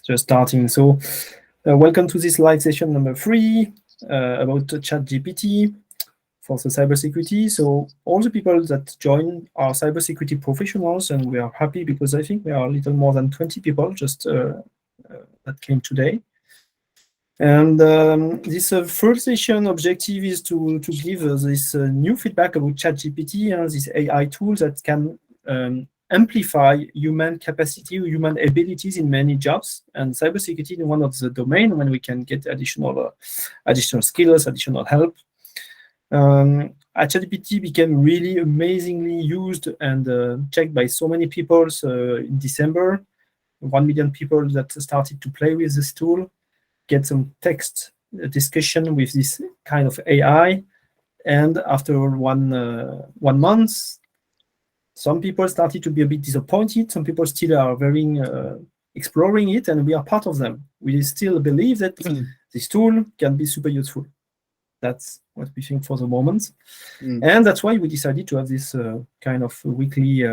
just starting. So welcome to this live session number 3 about ChatGPT for the cybersecurity. So all the people that join are cybersecurity professionals, and we are happy because I think we are a little more than 20 people just that came today. And this first session objective is to give this new feedback about ChatGPT and this AI tool that can amplify human capacity, human abilities in many jobs, and cybersecurity is one of the domain when we can get additional skills, additional help. ChatGPT became really amazingly used and checked by so many people in December. 1 million people that started to play with this tool, get some text discussion with this kind of AI, and after one month, some people started to be a bit disappointed. Some people still are very exploring it, and we are part of them. We still believe that this tool can be super useful. That's what we think for the moment. And that's why we decided to have this kind of weekly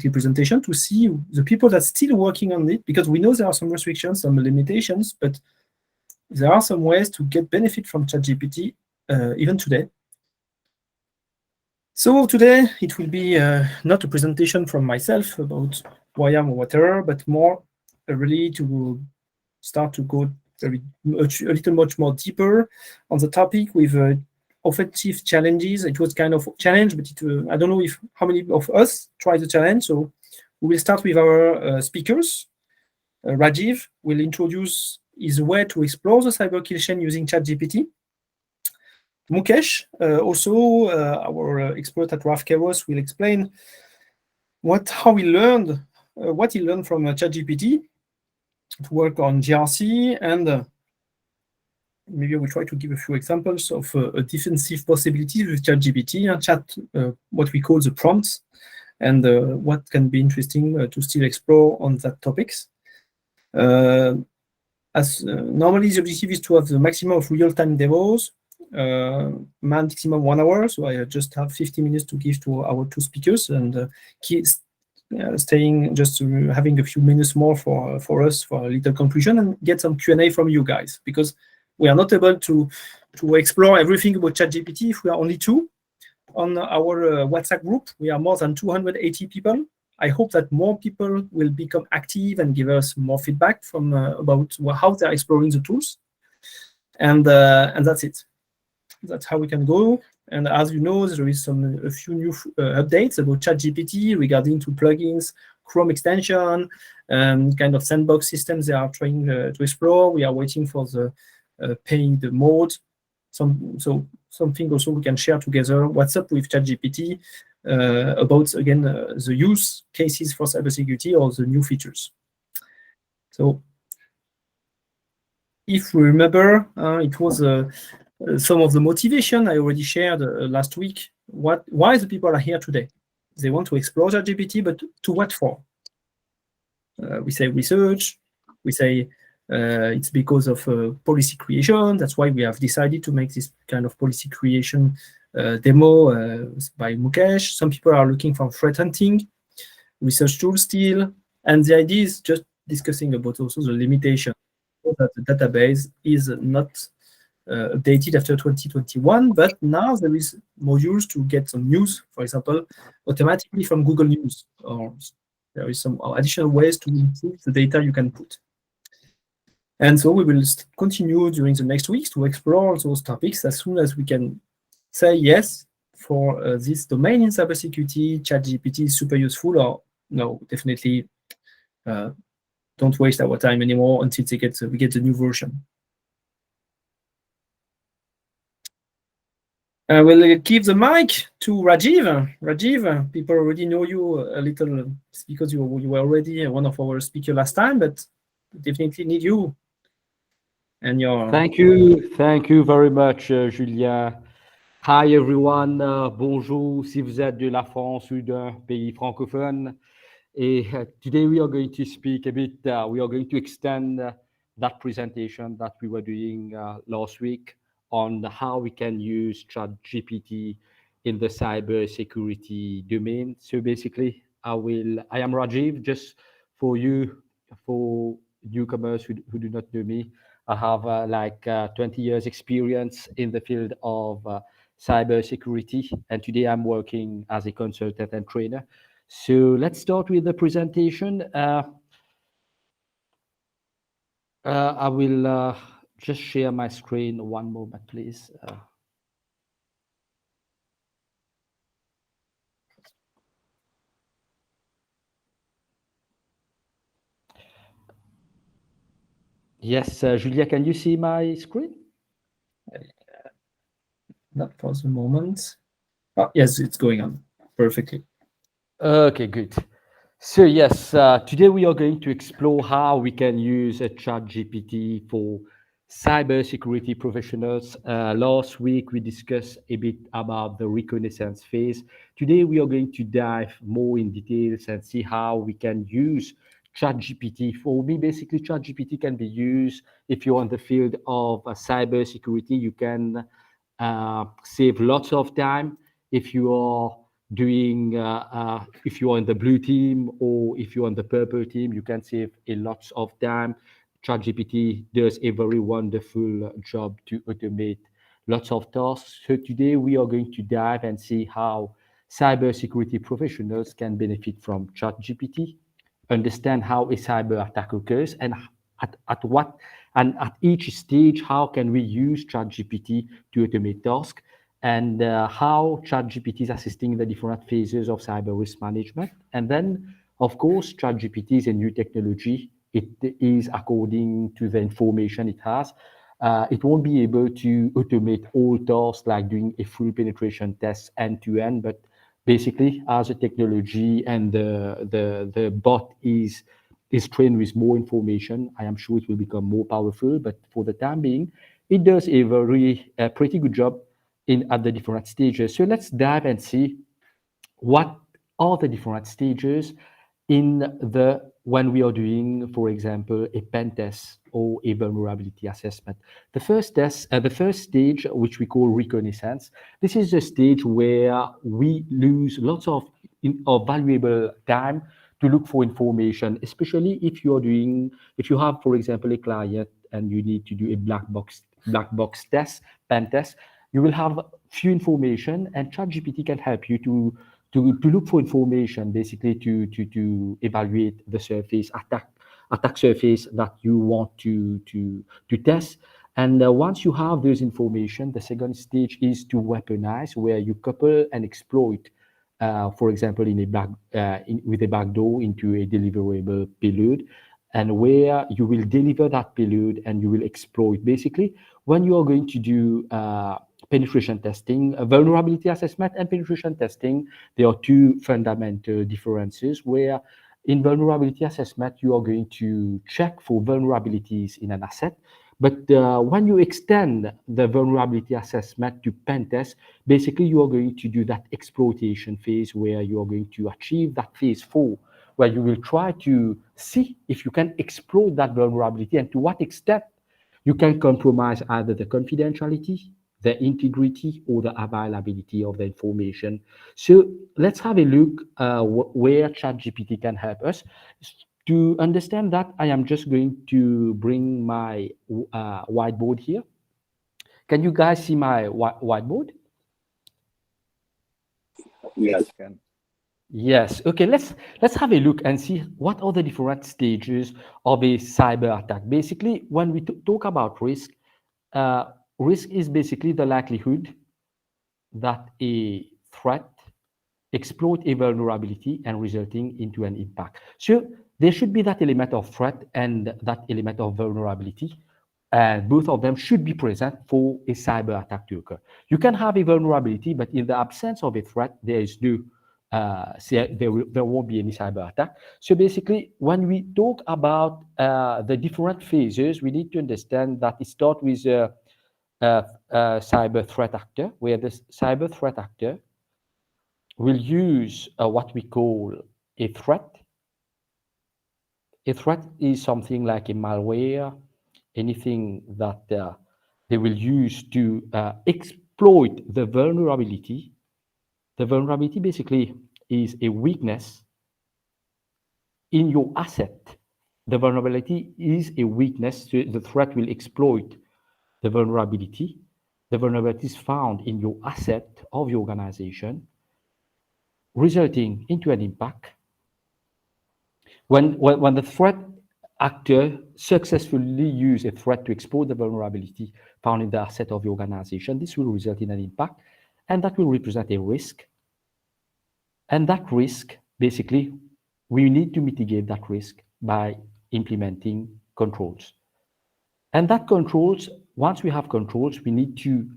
presentation to see the people that are still working on it, because we know there are some restrictions, some limitations, but there are some ways to get benefit from ChatGPT even today. So today it will be not a presentation from myself about who I am or whatever, but more really to start to go a little much more deeper on the topic with offensive challenges. It was kind of challenge, but I don't know how many of us tried the challenge. So we will start with our speakers. Rajiv will introduce his way to explore the cyber kill chain using ChatGPT. Mukesh, also our expert at RALFKAIROS, will explain what he learned from ChatGPT to work on GRC, and maybe we try to give a few examples of defensive possibilities with ChatGPT and what we call the prompts, and what can be interesting to still explore on that topics. Normally the objective is to have the maximum of real-time demos, maximum 1 hour, so I just have 50 minutes to give to our two speakers, and staying just having a few minutes more for us for a little conclusion and get some Q&A from you guys, because we are not able to explore everything about ChatGPT if we are only 2 on our WhatsApp group. We are more than 280 people. I hope that more people will become active and give us more feedback from about how they're exploring the tools, and that's it. That's how we can go. And as you know, there is a few new updates about ChatGPT regarding to plugins, Chrome extension, kind of sandbox systems they are trying to explore. We are waiting for the paid mode. Something also we can share together. What's up with ChatGPT about, again, the use cases for cybersecurity or the new features. So if we remember, it was some of the motivation I already shared last week. Why the people are here today? They want to explore ChatGPT, but to what for? We say research. We say it's because of policy creation. That's why we have decided to make this kind of policy creation demo by Mukesh. Some people are looking for threat hunting, research tools still, and the idea is just discussing about also the limitation, so that the database is not updated after 2021, but now there is modules to get some news, for example, automatically from Google News, or there is some additional ways to improve the data you can put. And so we will continue during the next weeks to explore those topics as soon as we can say yes for this domain in cybersecurity. ChatGPT is super useful, or no, definitely don't waste our time anymore until we get the new version. I will give the mic to Rajiv. Rajiv, people already know you a little because you were already one of our speakers last time, but definitely need you. And your... Thank you very much, Julien. Hi everyone, bonjour si vous êtes de la France ou d'un pays francophone. Et today we are going to speak a bit, we are going to extend that presentation that we were doing last week on how we can use ChatGPT in the cybersecurity domain. So basically, I am Rajiv, just for you, for newcomers who do not know me, I have like 20 years experience in the field of cybersecurity, and today I'm working as a consultant and trainer. So let's start with the presentation. I will just share my screen. One moment, please. Yes, Julia, can you see my screen? Not for the moment. Oh, yes, it's going on perfectly. Okay, good. So yes, today we are going to explore how we can use a ChatGPT for cybersecurity professionals. Last week we discussed a bit about the reconnaissance phase. Today we are going to dive more in details and see how we can use ChatGPT. For me, basically, ChatGPT can be used if you're on the field of cybersecurity. You can save lots of time if you are doing if you're on the blue team or if you're on the purple team. You can save a lot of time. ChatGPT does a very wonderful job to automate lots of tasks. So today we are going to dive and see how cybersecurity professionals can benefit from ChatGPT, understand how a cyber attack occurs, and at what and at each stage how can we use ChatGPT to automate tasks, and how ChatGPT is assisting in the different phases of cyber risk management. And then, of course, ChatGPT is a new technology. It is according to the information it has. It won't be able to automate all tasks like doing a full penetration test end to end, but basically, as a technology and the bot is trained with more information, I am sure it will become more powerful. But for the time being, it does a pretty good job at the different stages. So let's dive and see what are the different stages when we are doing, for example, a pen test or a vulnerability assessment. The first stage, which we call reconnaissance, this is the stage where we lose lots of valuable time to look for information, especially if you have, for example, a client and you need to do a black box test, pen test. You will have few information, and ChatGPT can help you to look for information, basically to evaluate the attack surface that you want to test. And once you have those information, the second stage is to weaponize, where you couple and exploit, for example, with a backdoor into a deliverable payload, and where you will deliver that payload and you will exploit. Basically, when you are going to do penetration testing, vulnerability assessment and penetration testing, there are two fundamental differences, where in vulnerability assessment, you are going to check for vulnerabilities in an asset. But when you extend the vulnerability assessment to pen test, basically you are going to do that exploitation phase, where you are going to achieve that phase 4, where you will try to see if you can exploit that vulnerability and to what extent you can compromise either the confidentiality, the integrity, or the availability of the information. So let's have a look where ChatGPT can help us. To understand that, I am just going to bring my whiteboard here. Can you guys see my whiteboard? Yes, can. Yes. Okay. Let's have a look and see what are the different stages of a cyber attack. Basically, when we talk about risk, risk is basically the likelihood that a threat exploit a vulnerability and resulting into an impact. So there should be that element of threat and that element of vulnerability, and both of them should be present for a cyber attack to occur. You can have a vulnerability, but in the absence of a threat, there is no there won't be any cyber attack. So basically, when we talk about the different phases, we need to understand that it starts with a cyber threat actor, where the cyber threat actor will use what we call a threat. A threat is something like a malware, anything that they will use to exploit the vulnerability. The vulnerability basically is a weakness in your asset the vulnerability is a weakness, so the threat will exploit the vulnerability. The vulnerability is found in your asset of your organization, resulting into an impact. When the threat actor successfully use a threat to exploit the vulnerability found in the asset of the organization, this will result in an impact, and that will represent a risk. And that risk, basically, we need to mitigate that risk by implementing controls. And that controls, once we have controls, we need to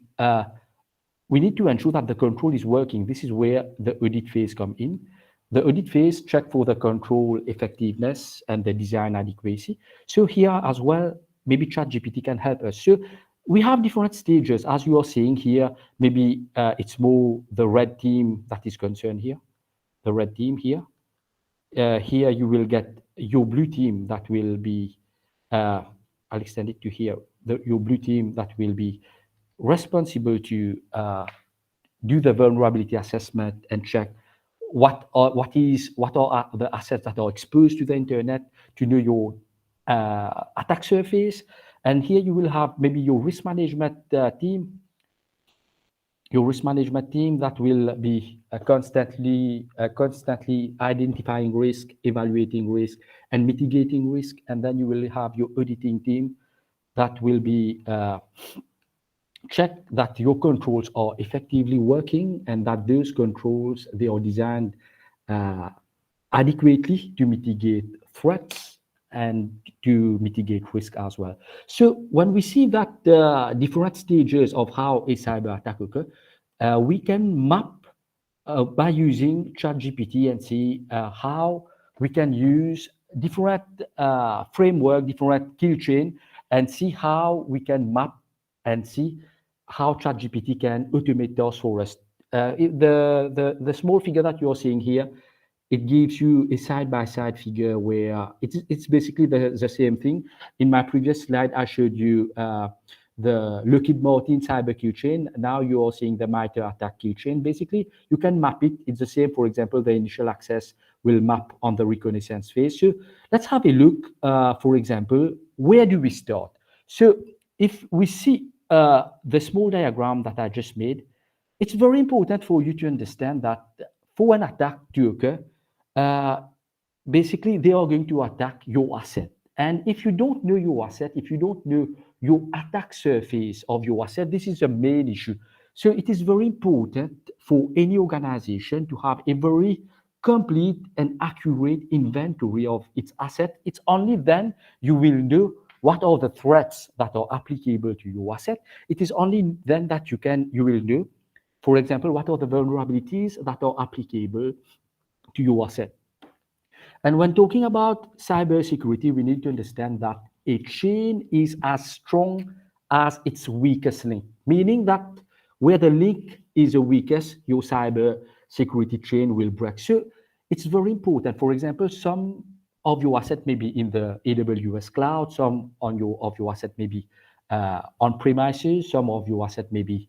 ensure that the control is working. This is where the audit phase comes in. The audit phase check for the control effectiveness and the design adequacy. So here as well, maybe ChatGPT can help us. So we have different stages, as you are seeing here. Maybe it's more the red team that is concerned here. The red team here. Here you will get your blue team that will be, I'll extend it to here, your blue team that will be responsible to do the vulnerability assessment and check what are the assets that are exposed to the internet, to know your attack surface. And here you will have maybe your risk management team, that will be constantly identifying risk, evaluating risk, and mitigating risk. And then you will have your auditing team that will be check that your controls are effectively working and that those controls, they are designed adequately to mitigate threats and to mitigate risk as well. So when we see that different stages of how a cyber attack occurs, we can map by using ChatGPT and see how we can use different framework, different kill chain, and see how we can map and see how ChatGPT can automate those for us. The small figure that you're seeing here, it gives you a side-by-side figure where it's basically the same thing. In my previous slide, I showed you the Lockheed Martin cyber kill chain. Now you are seeing the MITRE attack kill chain. Basically, you can map it. It's the same. For example, the initial access will map on the reconnaissance phase. So let's have a look, for example, where do we start? So if we see the small diagram that I just made, it's very important for you to understand that for an attack to occur, basically they are going to attack your asset. And if you don't know your asset, if you don't know your attack surface of your asset, this is a main issue. So it is very important for any organization to have a very complete and accurate inventory of its asset. It's only then you will know what are the threats that are applicable to your asset. It is only then that you will know, for example, what are the vulnerabilities that are applicable to your asset. And when talking about cybersecurity, we need to understand that a chain is as strong as its weakest link, meaning that where the link is the weakest, your cybersecurity chain will break. So it's very important. For example, some of your asset may be in the AWS cloud, some of your asset may be on premises, some of your asset may be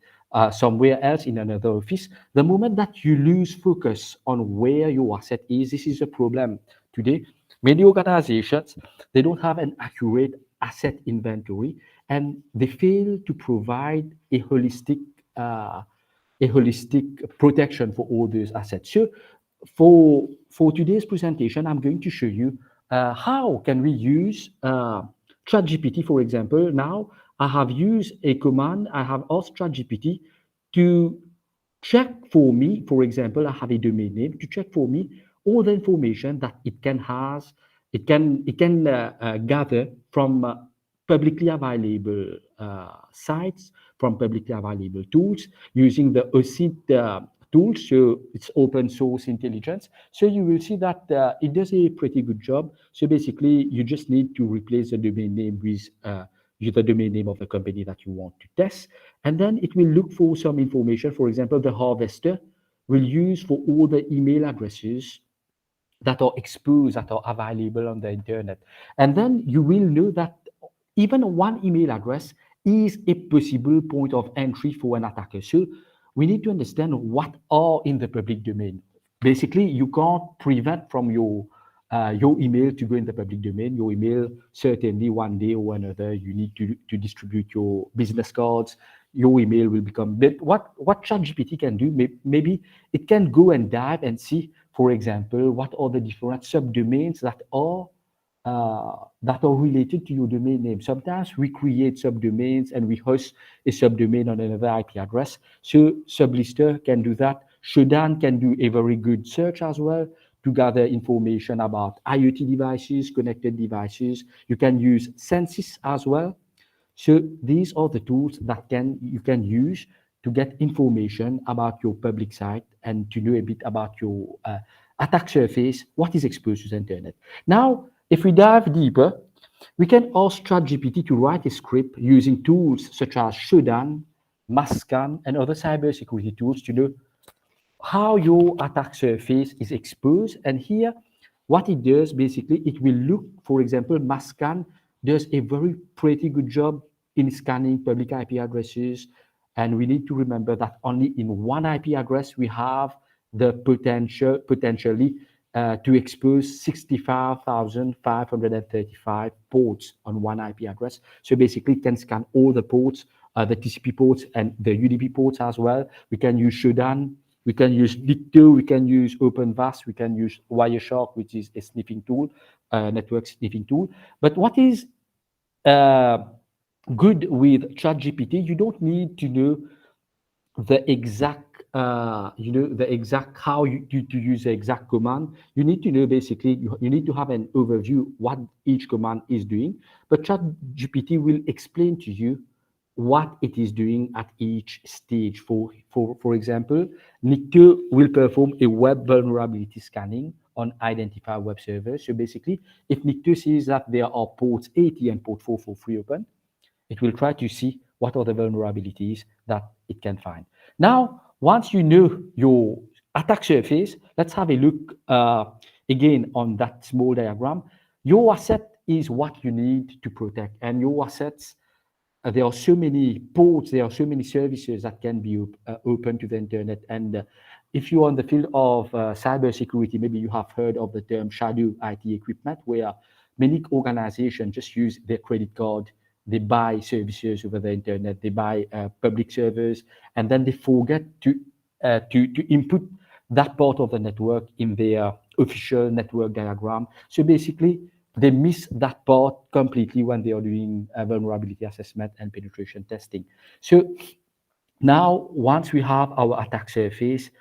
somewhere else in another office. The moment that you lose focus on where your asset is, this is a problem today. Many organizations, they don't have an accurate asset inventory and they fail to provide a holistic protection for all those assets. So for today's presentation, I'm going to show you how can we use ChatGPT, for example. Now I have used a command. I have asked ChatGPT to check for me. For example, I have a domain name to check for me all the information that it can gather from publicly available sites, from publicly available tools using the OSINT tools. So it's open source intelligence. So you will see that it does a pretty good job. So basically, you just need to replace the domain name with the domain name of the company that you want to test. And then it will look for some information. For example, the harvester will use for all the email addresses that are exposed, that are available on the internet. And then you will know that even one email address is a possible point of entry for an attacker. So we need to understand what are in the public domain. Basically, you can't prevent from your your email to go in the public domain. Your email, certainly one day or another, you need to distribute your business cards. Your email will become, but what ChatGPT can do, maybe it can go and dive and see, for example, what are the different subdomains that are related to your domain name. Sometimes we create subdomains and we host a subdomain on another IP address. So Sublister can do that. Shodan can do a very good search as well to gather information about IoT devices, connected devices. You can use Census as well. So these are the tools that you can use to get information about your public site and to know a bit about your attack surface, what is exposed to the internet. Now, if we dive deeper, we can ask ChatGPT to write a script using tools such as Shodan, Mascan, and other cybersecurity tools to know how your attack surface is exposed. And here, what it does, basically, it will look, for example, Mascan does a very pretty good job in scanning public IP addresses. And we need to remember that only in one IP address, we have the potentially to expose 65,535 ports on one IP address. So basically, it can scan all the ports, the TCP ports and the UDP ports as well. We can use Shodan, we can use Dicto, we can use OpenVAS, we can use Wireshark, which is a sniffing tool, network sniffing tool. But what is good with ChatGPT, you don't need to know the exact the exact how to use the exact command. You need to know, basically, you need to have an overview what each command is doing, but ChatGPT will explain to you what it is doing at each stage. For example, Nicto will perform a web vulnerability scanning on identified web servers. So basically, if Nicto sees that there are ports 80 and port 443 open, it will try to see what are the vulnerabilities that it can find. Now, once you know your attack surface, let's have a look again on that small diagram. Your asset is what you need to protect, and your assets, there are so many ports, there are so many services that can be open to the internet. And if you're on the field of cybersecurity, maybe you have heard of the term shadow IT equipment, where many organizations just use their credit card. They buy services over the internet, they buy public servers, and then they forget to input that part of the network in their official network diagram. So basically, they miss that part completely when they are doing vulnerability assessment and penetration testing. So now, once we have our attack surface,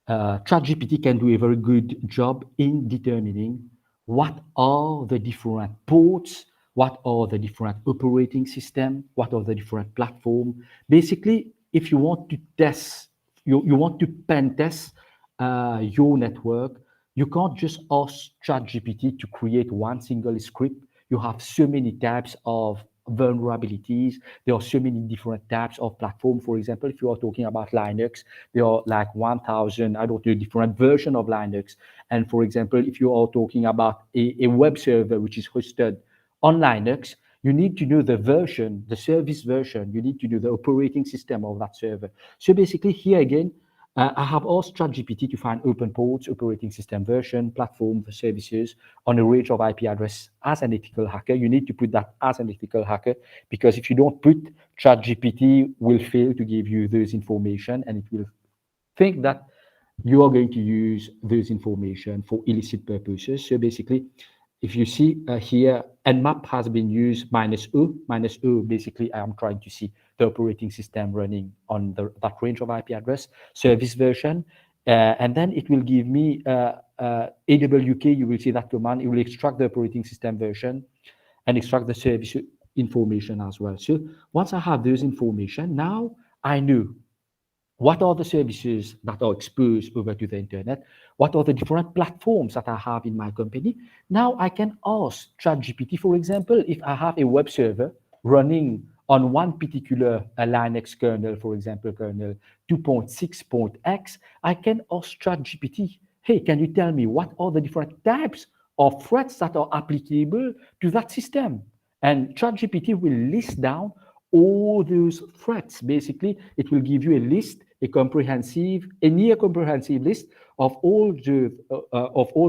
ChatGPT can do a very good job in determining what are the different ports, what are the different operating systems, what are the different platforms. Basically, if you want to test, you want to pen test your network, you can't just ask ChatGPT to create one single script. You have so many types of vulnerabilities. There are so many different types of platform. For example, if you are talking about Linux, there are like 1,000, I don't know, different version of Linux. And for example, if you are talking about a web server which is hosted on Linux, you need to know the version, the service version. You need to know the operating system of that server. So basically, here again, I have asked ChatGPT to find open ports, operating system version, platform, services on a range of IP address as an ethical hacker. You need to put that as an ethical hacker, because if you don't put, ChatGPT will fail to give you those information, and it will think that you are going to use those information for illicit purposes. So basically, if you see here, Nmap has been used -O. Basically, I am trying to see the operating system running on that range of IP address, service version, and then it will give me AWK. You will see that command. It will extract the operating system version and extract the service information as well. So once I have those information, now I know what are the services that are exposed over to the internet, what are the different platforms that I have in my company. Now I can ask ChatGPT, for example, if I have a web server running on one particular Linux kernel, for example, kernel 2.6.x, I can ask ChatGPT, hey, can you tell me what are the different types of threats that are applicable to that system? And ChatGPT will list down all those threats. Basically, it will give you a list a near comprehensive list of all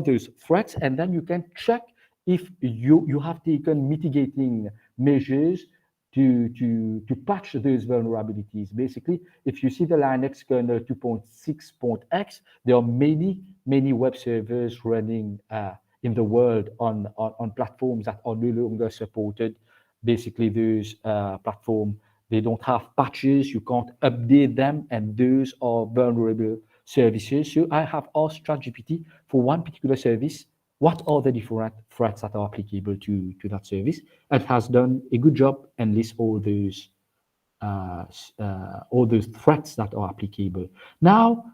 those threats, and then you can check if you have taken mitigating measures to patch those vulnerabilities. Basically, if you see the Linux kernel 2.6.x, there are many web servers running in the world on platforms that are no longer supported. Basically, those platforms, they don't have patches, you can't update them, and those are vulnerable services. So I have asked ChatGPT for one particular service, what are the different threats that are applicable to that service? It has done a good job and lists all those threats that are applicable. Now,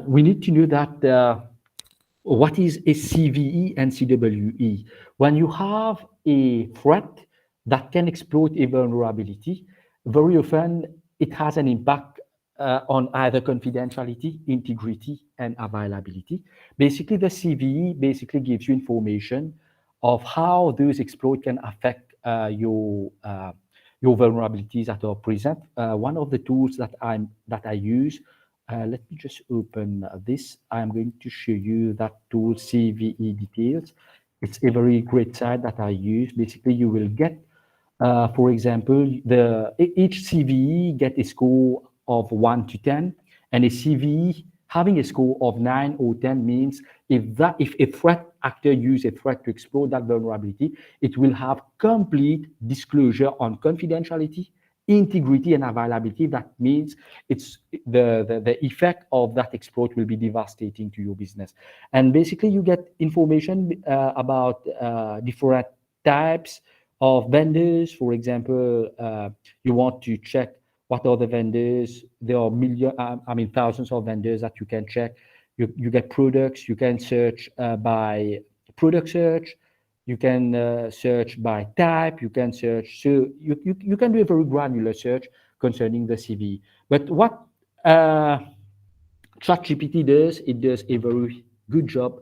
we need to know that what is a CVE and CWE? When you have a threat that can exploit a vulnerability, very often it has an impact on either confidentiality, integrity, and availability. Basically, the CVE basically gives you information of how those exploits can affect your vulnerabilities that are present. One of the tools that I use, let me just open this. I'm going to show you that tool, CVE details. It's a very great site that I use. Basically, you will get, for example, each CVE get a score of 1 to 10, and a CVE having a score of 9 or 10 means if a threat actor use a threat to exploit that vulnerability, it will have complete disclosure on confidentiality, integrity, and availability. That means it's the effect of that exploit will be devastating to your business. And basically, you get information about different types of vendors. For example, you want to check what are the vendors. There are thousands of vendors that you can check. You get products. You can search by product search. You can search by type. You can search. So you can do a very granular search concerning the CV. But what ChatGPT does, it does a very good job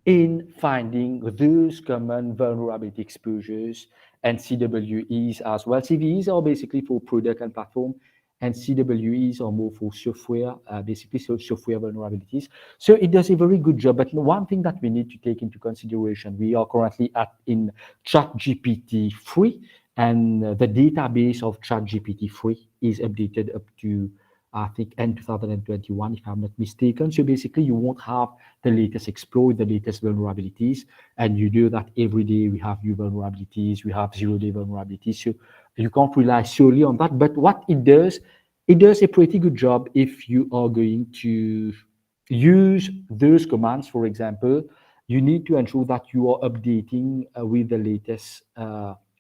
in finding those common vulnerability exposures and CWEs as well. CVEs are basically for product and platform, and CWEs are more for software, basically software vulnerabilities. So it does a very good job. But one thing that we need to take into consideration, we are currently in ChatGPT 3, and the database of ChatGPT 3 is updated up to I think end 2021, if I'm not mistaken. So basically, you won't have the latest exploit, the latest vulnerabilities, and you do that every day. We have new vulnerabilities, we have zero-day vulnerabilities. So you can't rely solely on that. But what it does a pretty good job if you are going to use those commands. For example, you need to ensure that you are updating with the latest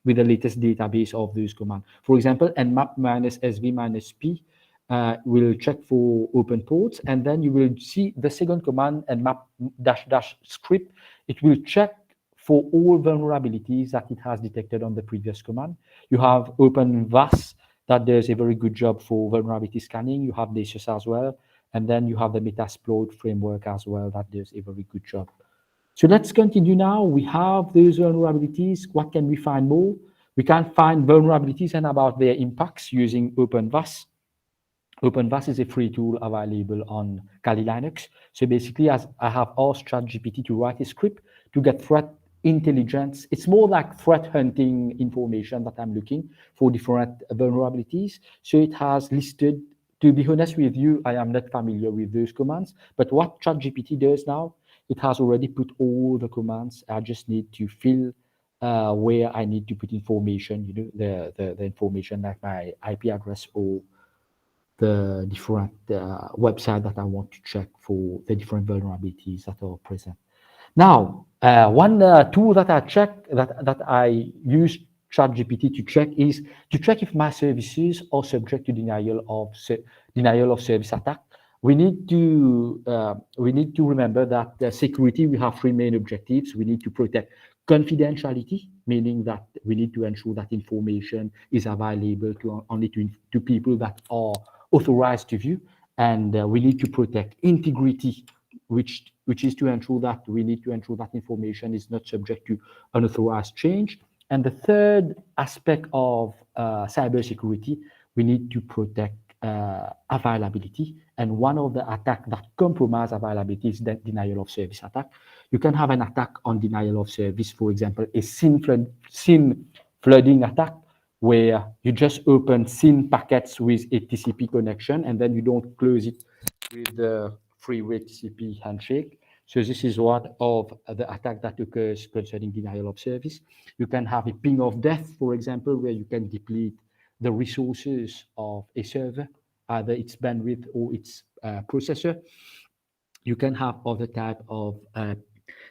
database of those commands. For example, nmap-sv-p will check for open ports, and then you will see the second command, nmap-script. It will check for all vulnerabilities that it has detected on the previous command. You have openvas that does a very good job for vulnerability scanning. You have Decius as well, and then you have the Metasploit framework as well that does a very good job. So let's continue now. We have those vulnerabilities. What can we find more? We can find vulnerabilities and about their impacts using openvas. openvas is a free tool available on Kali Linux. So basically, as I have asked ChatGPT to write a script to get threat intelligence. It's more like threat hunting information that I'm looking for different vulnerabilities. So it has listed, to be honest with you, I am not familiar with those commands, but what ChatGPT does now, it has already put all the commands. I just need to fill where I need to put information, the information like my IP address or the different website that I want to check for the different vulnerabilities that are present. Now, one tool that I use ChatGPT to check is to check if my services are subject to denial of service attack. We need to remember that security, we have three main objectives. We need to protect confidentiality, meaning that we need to ensure that information is available only to people that are authorized to view, and we need to protect integrity, which is to ensure that we need to ensure that information is not subject to unauthorized change. And the third aspect of cybersecurity, we need to protect availability, and one of the attacks that compromise availability is the denial of service attack. You can have an attack on denial of service, for example, a SYN flooding attack, where you just open SYN packets with a TCP connection and then you don't close it with the freeway TCP handshake. So this is one of the attack that occurs concerning denial of service. You can have a ping of death, for example, where you can deplete the resources of a server, either its bandwidth or its processor. You can have other type of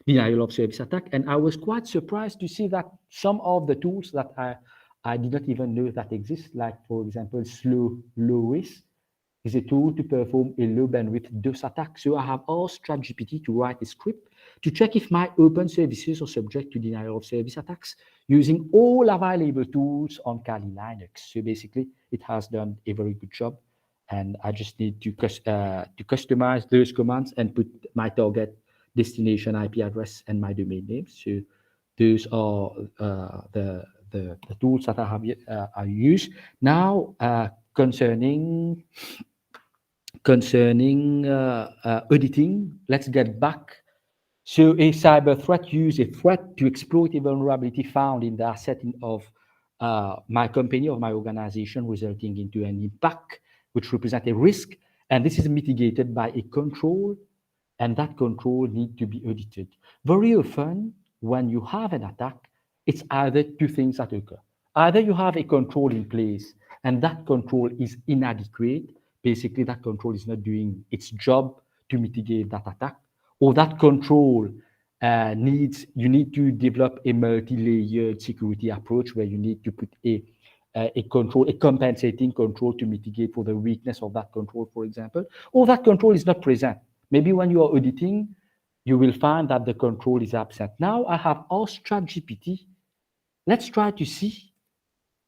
denial of service attack. And I was quite surprised to see that some of the tools that I did not even know that exist, like, for example, slow risk is a tool to perform a low bandwidth DOS attack. So I have asked ChatGPT to write a script to check if my open services are subject to denial of service attacks using all available tools on Kali Linux. So basically, it has done a very good job. And I just need to customize those commands and put my target destination IP address and my domain name. So those are the tools that I use. Now, concerning auditing, let's get back. So a cyber threat uses a threat to exploit a vulnerability found in the asset of my company or my organization, resulting into an impact which represents a risk. And this is mitigated by a control, and that control needs to be audited. Very often, when you have an attack, it's either two things that occur. Either you have a control in place, and that control is inadequate. Basically, that control is not doing its job to mitigate that attack, or that control you need to develop a multi-layered security approach where you need to put a compensating control to mitigate for the weakness of that control, for example, or that control is not present. Maybe when you are auditing, you will find that the control is absent. Now I have asked ChatGPT, let's try to see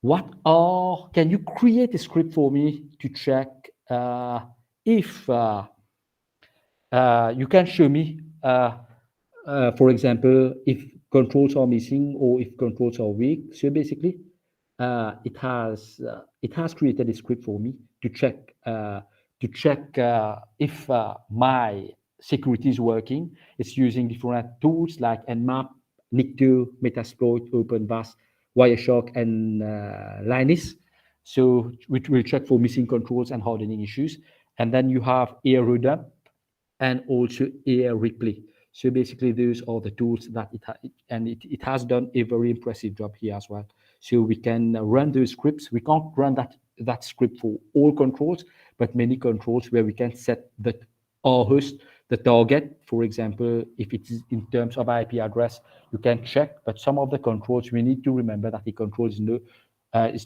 can you create a script for me to check if you can show me, for example, if controls are missing or if controls are weak. So basically, it has created a script for me to check if my security is working. It's using different tools like Nmap, Nikto, Metasploit, OpenVAS, Wireshark, and Linus. So which will check for missing controls and hardening issues. And then you have AirRoadUp and also Air Replay. So basically, those are the tools that it has done a very impressive job here as well. So we can run those scripts. We can't run that script for all controls, but many controls where we can set our host, the target. For example, if it is in terms of IP address, you can check. But some of the controls, we need to remember that the control is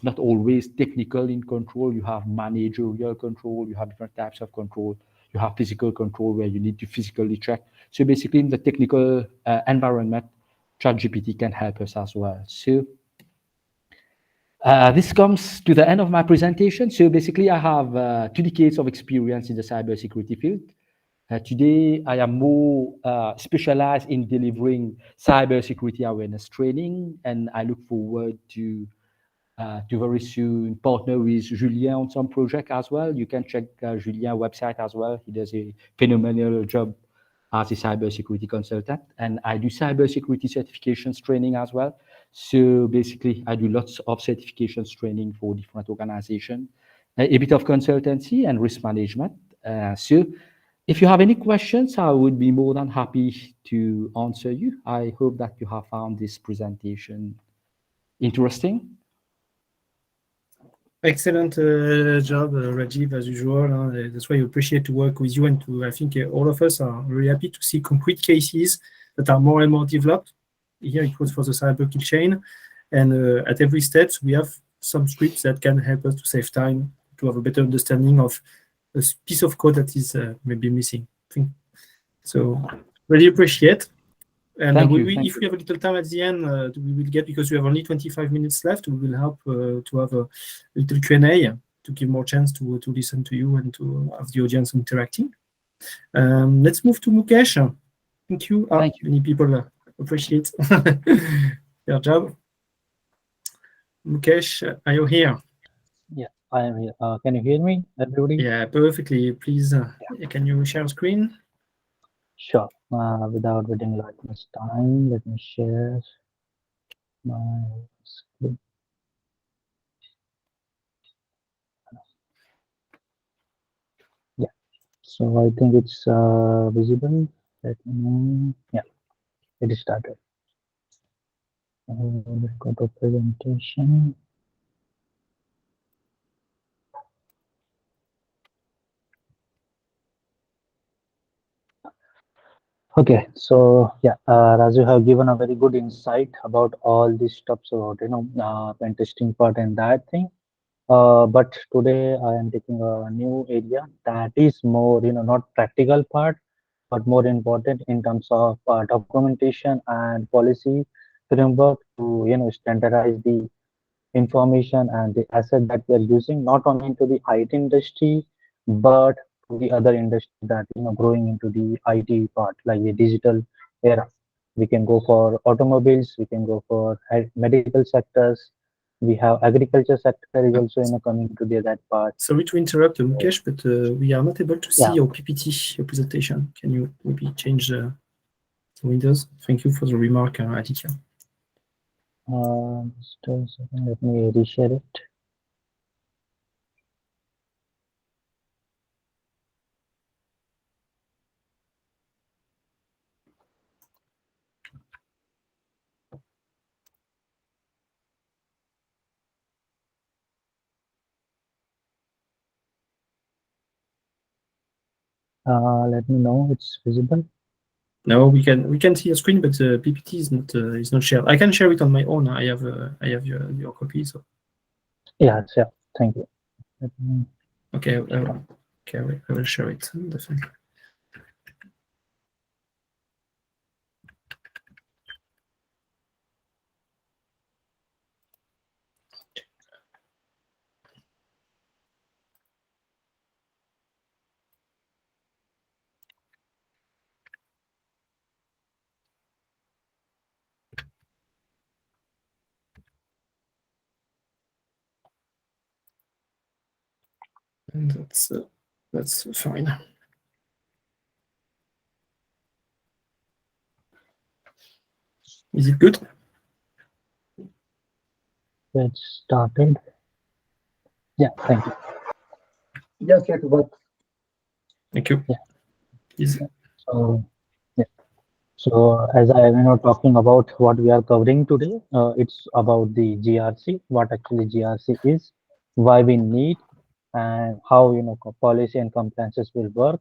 not always technical in control. You have managerial control. You have different types of control. You have physical control where you need to physically check. So basically, in the technical environment, ChatGPT can help us as well. So this comes to the end of my presentation. So basically, I have 2 decades of experience in the cybersecurity field. Today, I am more specialized in delivering cybersecurity awareness training, and I look forward to very soon partner with Julien on some project as well. You can check Julien's website as well. He does a phenomenal job as a cybersecurity consultant, and I do cybersecurity certifications training as well. So basically, I do lots of certifications training for different organizations, a bit of consultancy and risk management. So if you have any questions, I would be more than happy to answer you. I hope that you have found this presentation interesting. Excellent job, Rajiv, as usual. That's why I appreciate to work with you, and I think all of us are really happy to see concrete cases that are more and more developed. Here it was for the cyber kill chain, and at every step we have some scripts that can help us to save time, to have a better understanding of a piece of code that is maybe missing. So really appreciate. And if we have a little time at the end, we will get, because we have only 25 minutes left, we will help to have a little Q&A to give more chance to listen to you and to have the audience interacting. Let's move to Mukesh. Thank you. Thank you. Many people appreciate your job. Mukesh, are you here? Yeah. I am here. Can you hear me, everybody? Yeah, perfectly. Please, Yeah, can you share screen? sure. Without waiting like much time, let me share my screen. Yeah. So I think it's visible. Let me know. Yeah, it is started. Let's go to presentation. Okay, so yeah, Raju have given a very good insight about all these stuffs about pen testing part and that thing. But today I am taking a new area that is more, not practical part, but more important in terms of documentation and policy framework to, standardize the information and the asset that we are using, not only into the IT industry, but to the other industry that, growing into the IT part, like the digital era. We can go for automobiles, we can go for medical sectors. We have agriculture sector is Uh, also, coming to that part. Sorry to interrupt, So, Mukesh, but we are not able to see yeah, your PPT, your presentation. Can you maybe change the windows? Thank you for the remark, Aditya. just a second, let me reshare it. Let me know it's visible. No, we can see your screen, but the PPT is not shared. I can share it on my own. I have your copy. So Yeah, sure. Thank you. Let me okay, stop. okay, I will share it definitely. And that's fine. Is it good? Get started. Yeah, thank you. Just get to work. Thank you. Yeah. Is So, yeah. So as I talking about what we are covering today, it's about the GRC, what actually GRC is, why we need, and how policy and compliances will work,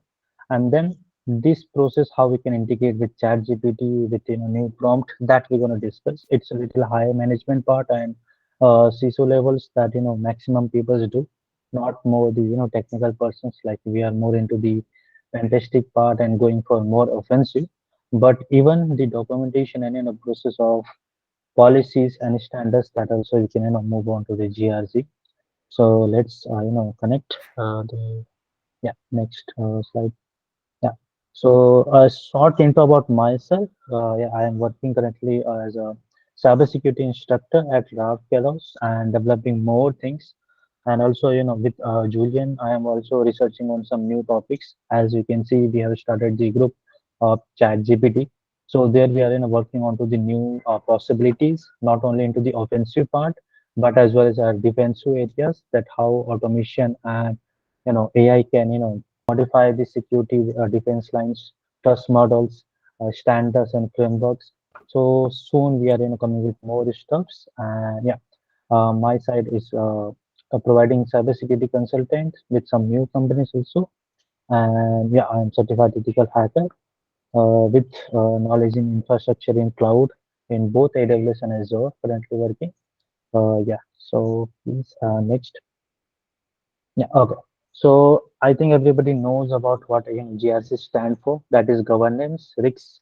and then this process how we can integrate with ChatGPT with new prompt that we're going to discuss. It's a little higher management part and CISO levels that maximum people do, not more the technical persons. Like we are more into the fantastic part and going for more offensive, but even the documentation and process of policies and standards that also you can move on to the GRC. So let's connect the yeah next slide. Yeah. So a short intro about myself. Yeah, I am working currently as a cybersecurity instructor at RALFKAIROS and developing more things. And also, with Julian, I am also researching on some new topics. As you can see, we have started the group of ChatGPT. So there we are, working on to the new possibilities, not only into the offensive part, but as well as our defensive areas. That how automation and AI can modify the security defense lines, trust models, standards and frameworks. So soon we are coming with more stuffs. And yeah, my side is providing cybersecurity consultant with some new companies also. And yeah, I'm certified ethical hacker with knowledge in infrastructure in cloud in both AWS and Azure. Currently working. Yeah. So please next. Yeah, okay. So I think everybody knows about what again GRC stand for. That is governance, risks,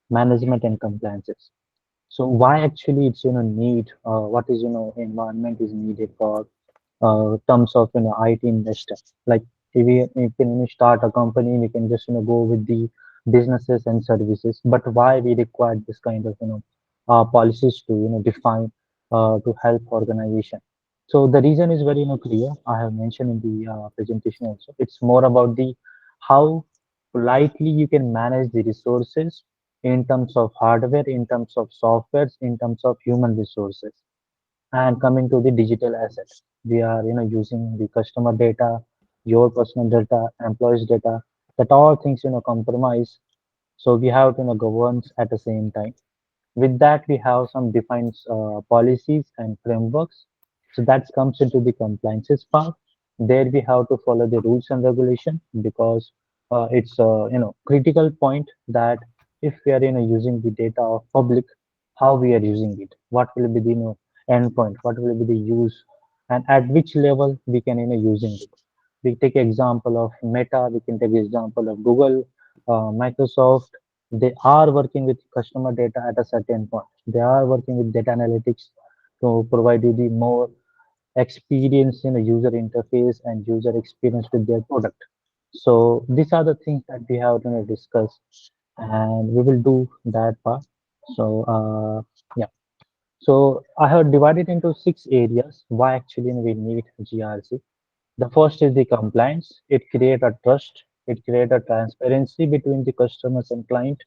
management, and compliances. So why actually it's need? What is environment is needed for terms of IT investor? Like if we can start a company, we can just go with the businesses and services. But why we require this kind of policies to define to help organization? So the reason is very clear. I have mentioned in the presentation also. It's more about the how politely you can manage the resources in terms of hardware, in terms of softwares, in terms of human resources. And coming to the digital asset, we are using the customer data, your personal data, employees data, that all things compromise. So we have to governance at the same time. With that, we have some defined policies and frameworks. So that comes into the compliances part. There we have to follow the rules and regulation because it's critical point that if we are using the data of public, how we are using it, what will be the endpoint, what will be the use, and at which level we can using it. We take example of Meta, we can take example of Google, Microsoft. They are working with customer data at a certain point. They are working with data analytics to provide you the more experience in a user interface and user experience with their product. So these are the things that we have to discuss, and we will do that part. So yeah. So I have divided into 6 areas why actually we need GRC. The first is the compliance. It creates a trust. It creates a transparency between the customers and client.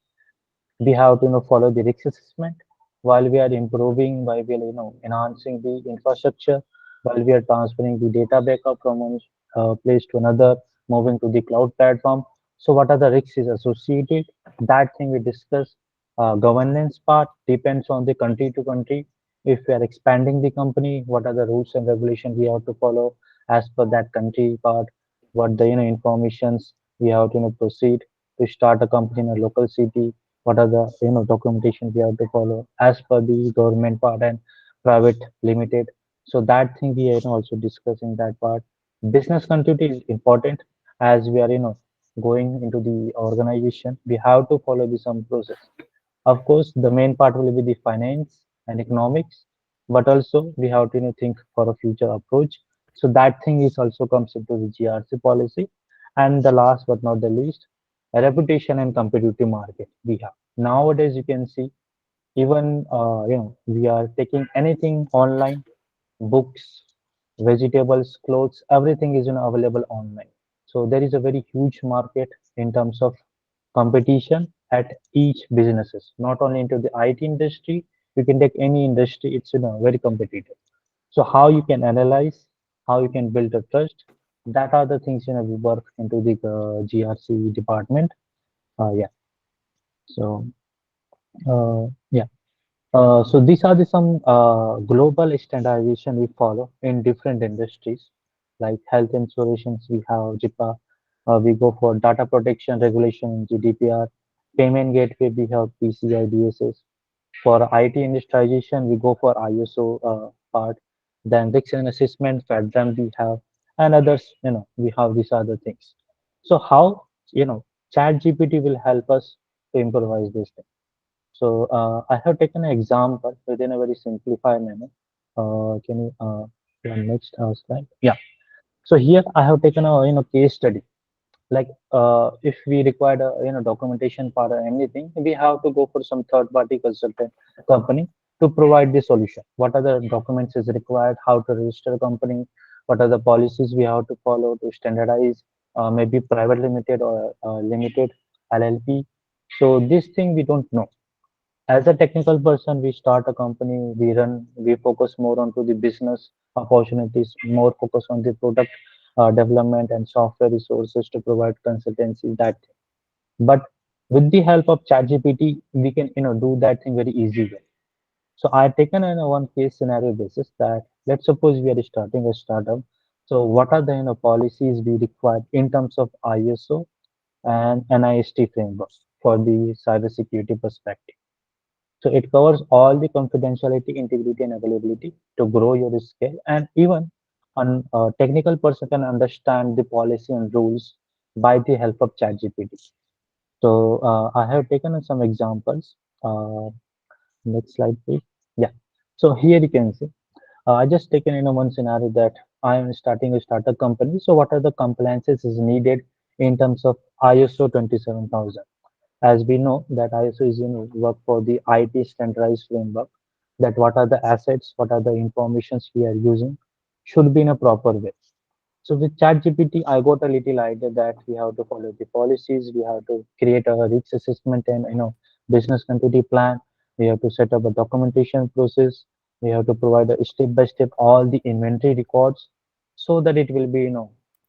We have to follow the risk assessment while we are improving, while we are enhancing the infrastructure, while we are transferring the data backup from one place to another, moving to the cloud platform. So what are the risks is associated? That thing we discuss. Governance part depends on the country to country. If we are expanding the company, what are the rules and regulations we have to follow as per that country part? What the informations we have to proceed to start a company in a local city, what are the documentation we have to follow as per the government part and private limited. So that thing we are also discussing that part. Business continuity is important as we are going into the organization. We have to follow the some process. Of course, the main part will be the finance and economics, but also we have to think for a future approach. So that thing is also comes into the GRC policy. And the last but not the least, a reputation and competitive market we have. Nowadays, you can see even we are taking anything online, books, vegetables, clothes, everything is available online. So there is a very huge market in terms of competition at each businesses, not only into the IT industry. You can take any industry, it's very competitive. So how you can analyze, how you can build a trust, that are the things we work into the GRC department. Yeah. So yeah. So these are the some global standardization we follow in different industries, like health insurance. We have JIPA. We go for data protection regulation in GDPR. Payment gateway we have PCI DSS. For IT industrialization, we go for ISO part. Then risk and assessment, FedRAMP we have, and others. We have these other things. So how ChatGPT will help us to improvise this thing. So I have taken an example within a very simplified manner. Can you run next slide? Yeah. So here I have taken a case study. Like if we required a documentation part or anything, we have to go for some third party consultant company to provide the solution. What are the documents is required? How to register a company? What are the policies we have to follow to standardize? Maybe private limited or limited LLP. So this thing we don't know. As a technical person, we start a company, we focus more onto the business opportunities, more focus on the product development and software resources to provide consultancy, that thing. But with the help of ChatGPT, we can do that thing very easy way. So I taken in a one case scenario basis that let's suppose we are starting a startup. So what are the policies we require in terms of ISO and NIST framework for the cybersecurity perspective? So it covers all the confidentiality, integrity, and availability to grow your scale. And even a technical person can understand the policy and rules by the help of ChatGPT. So I have taken some examples. Next slide, please. Yeah. So here you can see. I just taken one scenario that I am starting a startup company. So what are the compliances is needed in terms of ISO 27000? As we know that ISO is work for the IT standardized framework, that what are the assets, what are the informations we are using, should be in a proper way. So with ChatGPT, I got a little idea that we have to follow the policies, we have to create a risk assessment and business continuity plan. We have to set up a documentation process. We have to provide a step by step all the inventory records so that it will be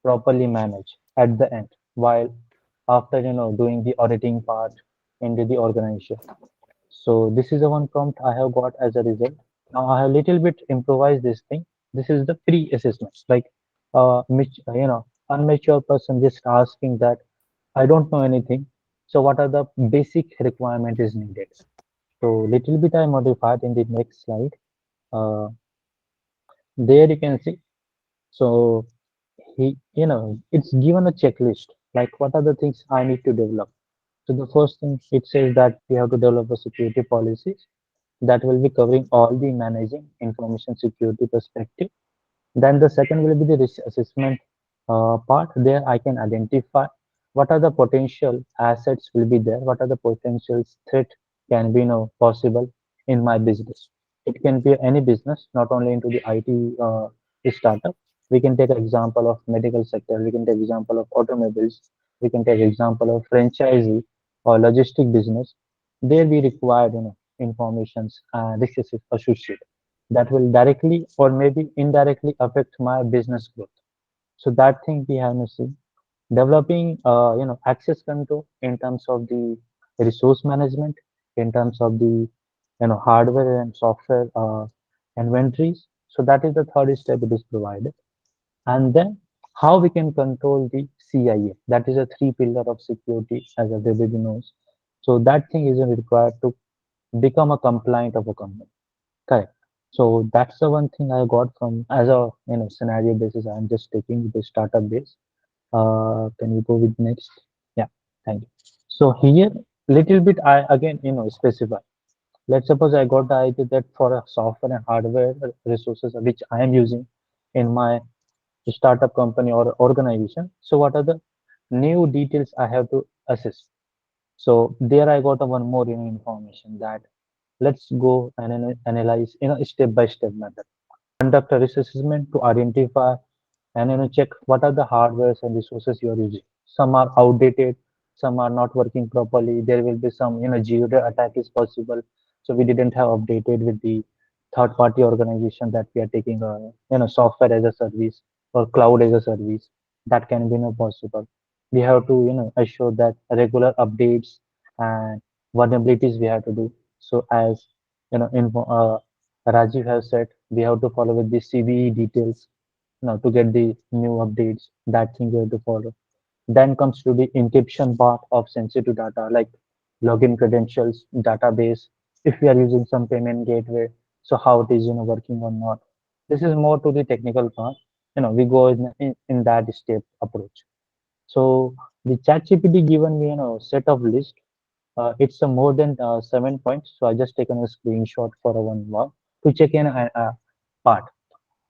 properly managed at the end. While after doing the auditing part into the organization. So this is the one prompt I have got as a result. Now I have little bit improvised this thing. This is the pre-assessment, like unmature person just asking that I don't know anything. So what are the basic requirement is needed? So little bit I modified in the next slide. Uh, there you can see. So it's given a checklist like what are the things I need to develop. So the first thing it says that we have to develop a security policies that will be covering all the managing information security perspective. Then the second will be the risk assessment part. There I can identify what are the potential assets will be there, what are the potential threat can be possible in my business. It can be any business, not only into the IT startup. We can take an example of medical sector. We can take example of automobiles. We can take example of franchisee or logistic business. There we require informations and risk associated that will directly or maybe indirectly affect my business growth. So that thing we have to see. Developing, access control in terms of the resource management, in terms of the, hardware and software inventories. So that is the third step it is provided. And then how we can control the CIA. That is a three pillar of security as everybody knows. So that thing is required to become a compliant of a company. Correct. So that's the one thing I got from as a scenario basis. I'm just taking the startup base. Can you go with next? Yeah, thank you. So here little bit I again specify. Let's suppose I got the idea that for a software and hardware resources which I am using in my startup company or organization. So what are the new details I have to assess? So there I got a one more information that let's go and analyze step by step method. Conduct a risk assessment to identify and check what are the hardwares and resources you are using. Some are outdated, some are not working properly. There will be some zero attack is possible. So we didn't have updated with the third party organization that we are taking a software as a service or cloud as a service. That can be possible. We have to assure that regular updates and vulnerabilities we have to do. So as info, Rajiv has said, we have to follow with the CVE details to get the new updates. That thing we have to follow. Then comes to the encryption part of sensitive data like login credentials, database. If we are using some payment gateway, so how it is working or not. This is more to the technical part. We go in that step approach. So the ChatGPT given me set of list. It's a more than 7 points. So I just taken a screenshot for a one more to check in part.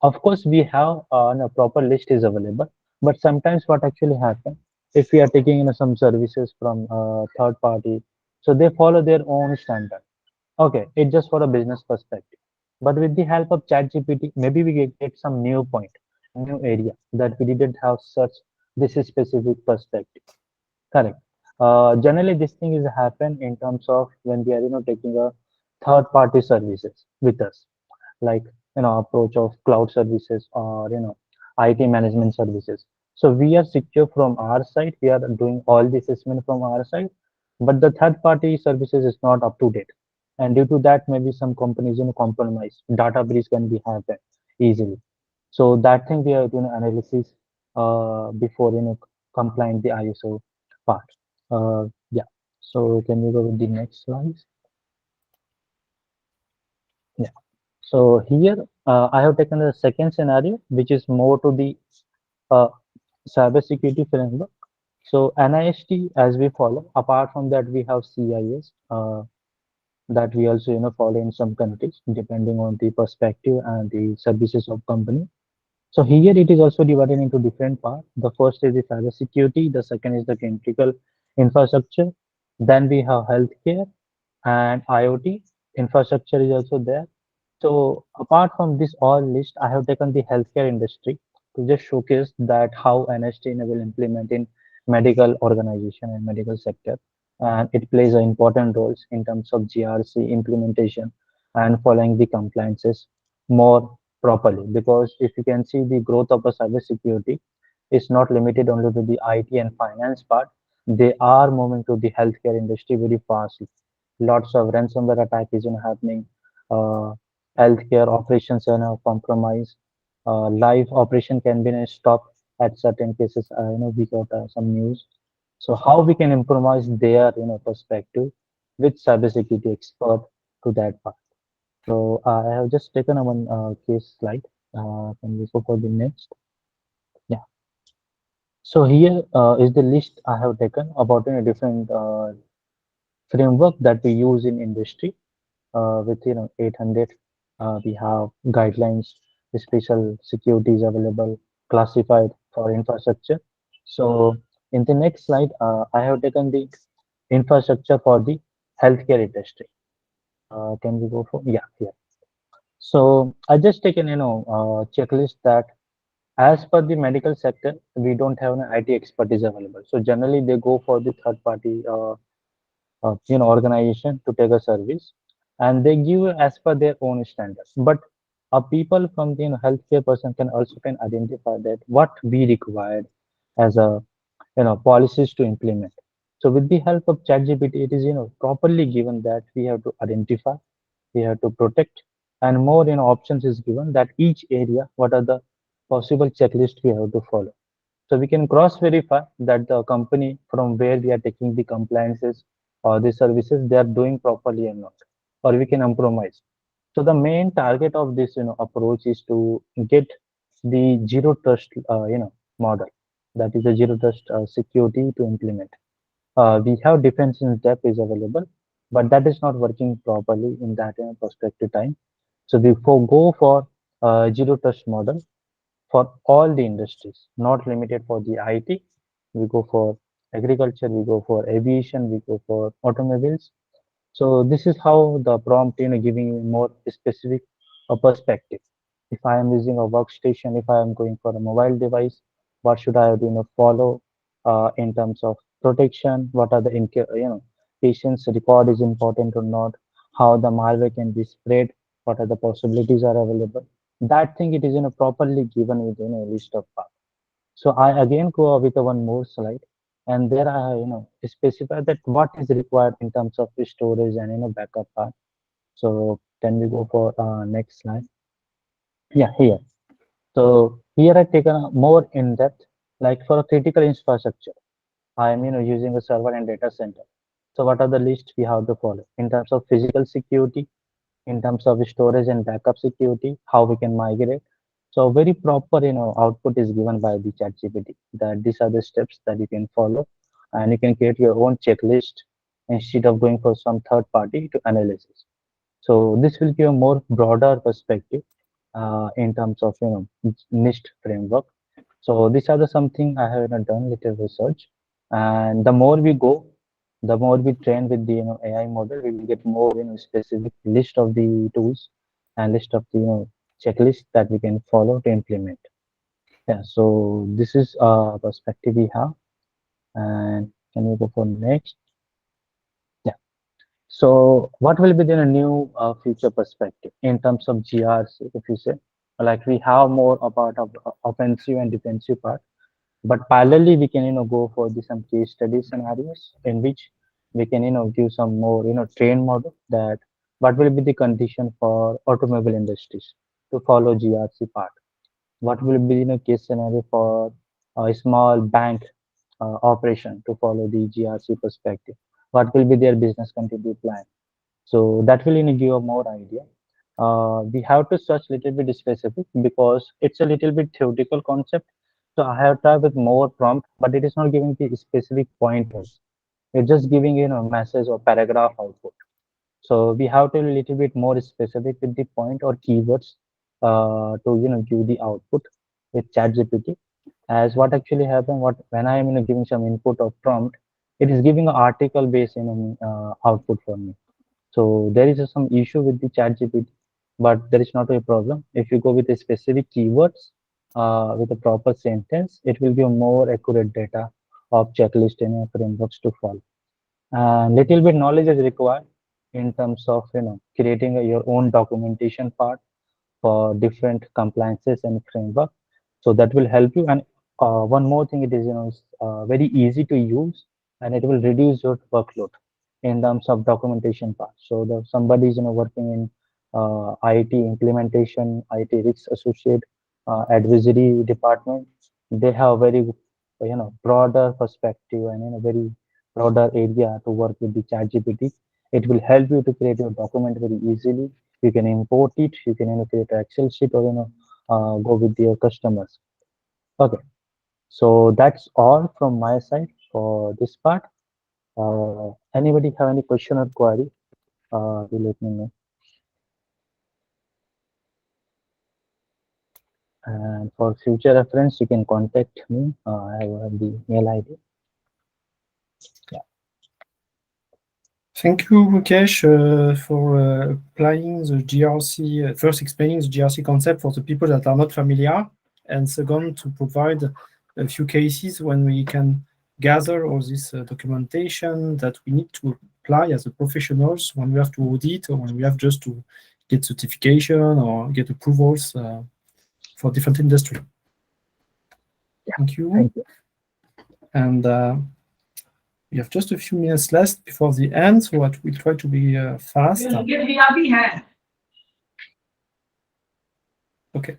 Of course, we have a proper list is available, but sometimes what actually happen if we are taking some services from third party, so they follow their own standard. Okay, it's just for a business perspective. But with the help of ChatGPT, maybe we get some new point, new area that we didn't have such this is specific perspective. Correct. Generally, this thing is happen in terms of when we are taking a third party services with us like approach of cloud services or IT management services. So we are secure from our side. We are doing all the assessment from our side, but the third party services is not up to date, and due to that, maybe some companies compromise. Data breach can be happen easily. So that thing we are doing analysis before compliant the ISO part. Yeah. So can you go with the next slide? Yeah. So here I have taken the second scenario, which is more to the uh, cybersecurity framework. So NIST, as we follow, apart from that, we have CIS that we also follow in some countries, depending on the perspective and the services of company. So here it is also divided into different parts. The first is the cybersecurity, the second is the critical infrastructure. Then we have healthcare and IoT infrastructure is also there. So apart from this all list, I have taken the healthcare industry to just showcase that how NST will implement in medical organization and medical sector, and it plays an important roles in terms of GRC implementation and following the compliances more properly. Because if you can see the growth of a cybersecurity is not limited only to the IT and finance part, they are moving to the healthcare industry very fast. Lots of ransomware attack is happening. Uh, Healthcare operations are now compromised. Live operation can be stopped at certain cases. We got some news. So how we can improvise their perspective with cybersecurity expert to that part. So I have just taken a one case slide. Can we go for the next? Yeah. So here is the list I have taken about different framework that we use in industry with 800 we have guidelines, special security is available, classified for infrastructure. So in the next slide I have taken the infrastructure for the healthcare industry. Can we go for, yeah, here. So I just taken checklist that as per the medical sector we don't have an IT expertise available, so generally they go for the third party organization to take a service, and they give as per their own standards. But a people from the healthcare person can also can identify that what we required as a policies to implement. So with the help of ChatGPT, it is properly given that we have to identify, we have to protect, and more options is given that each area what are the possible checklist we have to follow. So we can cross verify that the company from where we are taking the compliances or the services they are doing properly or not, or we can compromise. So the main target of this approach is to get the zero trust model, that is the zero trust security to implement. We have defense in depth is available, but that is not working properly in that prospective time. So we go for zero trust model for all the industries, not limited for the IT. We go for agriculture, we go for aviation, we go for automobiles. So this is how the prompt, giving you more specific perspective. If I am using a workstation, if I am going for a mobile device, what should I follow in terms of protection? What are the patient's record is important or not? How the malware can be spread? What are the possibilities are available? That thing it is properly given with a list of parts. So I again go with a one more slide, and there I specify that what is required in terms of the storage and backup part. So can we go for next slide? Yeah, here. So here I taken a more in depth, like for a critical infrastructure. I am using a server and data center. So what are the list we have to follow in terms of physical security, in terms of storage and backup security, how we can migrate. So very proper, output is given by the ChatGPT that these are the steps that you can follow, and you can create your own checklist instead of going for some third party to analysis. So this will give a more broader perspective in terms of NIST framework. So these are the something I have done little research, and the more we go, the more we train with the AI model, we will get more specific list of the tools and list of the checklist that we can follow to implement. Yeah, so this is a perspective we have, and can we go for next? Yeah. So what will be the new future perspective in terms of GRC? If you say, like we have more about offensive and defensive part, but parallelly we can go for some case study scenarios in which we can give some more train model that what will be the condition for automobile industries to follow GRC part. What will be case scenario for a small bank operation to follow the GRC perspective? What will be their business continuity plan? So that will give a more idea. We have to search little bit specific because it's a little bit theoretical concept. So I have tried with more prompt, but it is not giving the specific pointers. It's just giving message or paragraph output. So we have to be a little bit more specific with the point or keywords to give the output with ChatGPT. As what actually happened, what when I am giving some input or prompt, it is giving an article based output for me. So there is some issue with the ChatGPT but there is not a problem. If you go with a specific keywords with a proper sentence, it will give more accurate data of checklist and frameworks to follow. Little bit knowledge is required in terms of creating your own documentation part for different compliances and framework. So that will help you. And one more thing, it is very easy to use, and it will reduce your workload in terms of documentation part. So the somebody is working in IT implementation, IT risk associate, advisory department, they have very broader perspective and very broader area to work with the ChatGPT. It will help you to create your document very easily. You can import it. You can create an Excel sheet or go with your customers. Okay, so that's all from my side for this part. Anybody have any question or query? You let me know. And for future reference, you can contact me. I have the mail ID. Yeah. Thank you, Mukesh, for applying the GRC, first explaining the GRC concept for the people that are not familiar, and second, to provide a few cases when we can gather all this documentation that we need to apply as a professionals when we have to audit or when we have just to get certification or get approvals for different industry. Yeah, thank you. Thank you. And we have just a few minutes left before the end, so we'll try to be fast. Okay.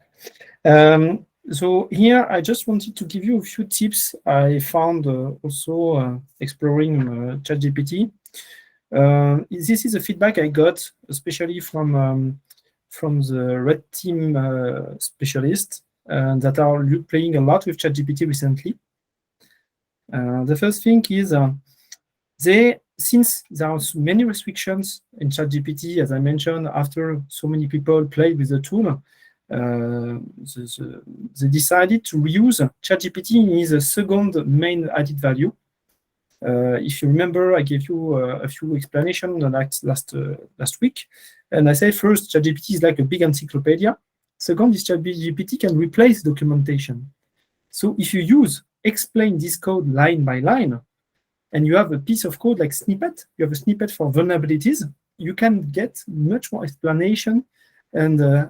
So here I just wanted to give you a few tips I found also exploring ChatGPT. This is a feedback I got, especially from the red team specialists that are playing a lot with ChatGPT recently. The first thing is since there are many restrictions in ChatGPT, as I mentioned, after so many people played with the tool, they decided to reuse ChatGPT as a second main added value. If you remember, I gave you a few explanations last week, and I say first, ChatGPT is like a big encyclopedia. Second, this ChatGPT can replace documentation. So if you explain this code line by line, and you have a piece of code like snippet, you have a snippet for vulnerabilities, you can get much more explanation and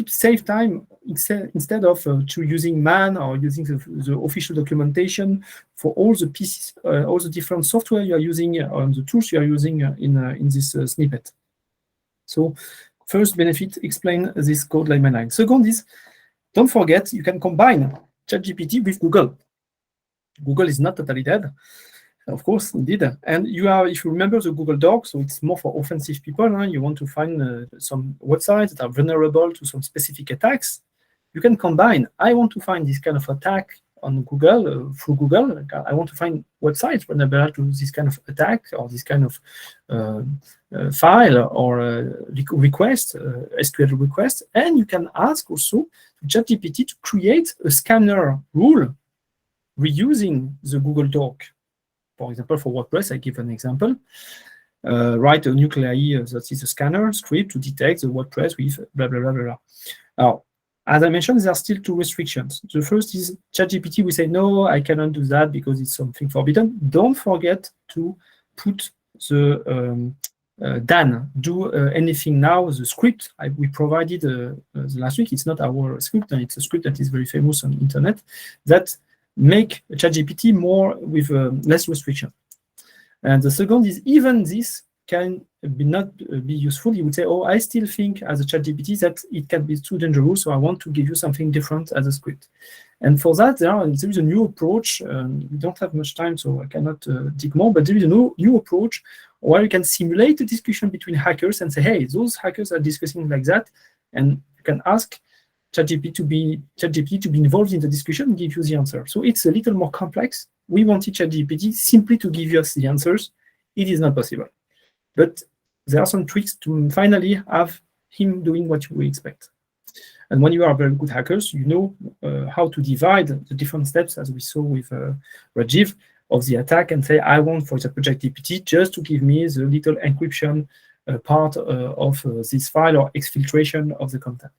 save time instead of using man or using the official documentation for all the pieces, all the different software you are using, the tools you are using in this snippet. So first benefit, explain this code line by line. Second is, don't forget, you can combine ChatGPT with Google. Google is not totally dead. Of course, indeed. And if you remember the Google Doc, so it's more for offensive people. You want to find some websites that are vulnerable to some specific attacks. You can combine, I want to find this kind of attack on Google, through Google. I want to find websites vulnerable to this kind of attack or this kind of file or request, SQL request. And you can ask also to ChatGPT to create a scanner rule reusing the Google Doc. For example, for WordPress, I give an example. Write a nuclei, that is a scanner script to detect the WordPress with blah, blah, blah, blah, blah. Now, as I mentioned, there are still two restrictions. The first is ChatGPT will say, no, I cannot do that because it's something forbidden. Don't forget to put the Dan, do anything now, the script we provided the last week. It's not our script, and it's a script that is very famous on the internet that make ChatGPT more with less restriction. And the second is, even this can not be useful. You would say, oh, I still think as a ChatGPT that it can be too dangerous, so I want to give you something different as a script. And for that, there is a new approach. We don't have much time, so I cannot dig more, but there is a new approach where you can simulate a discussion between hackers and say, hey, those hackers are discussing like that, and you can ask ChatGPT to be involved in the discussion and give you the answer. So it's a little more complex. We wanted ChatGPT simply to give us the answers. It is not possible. But there are some tricks to finally have him doing what we expect. And when you are very good hackers, you know how to divide the different steps, as we saw with Rajiv, of the attack, and say, I want, for example, ChatGPT just to give me the little encryption part of this file or exfiltration of the content.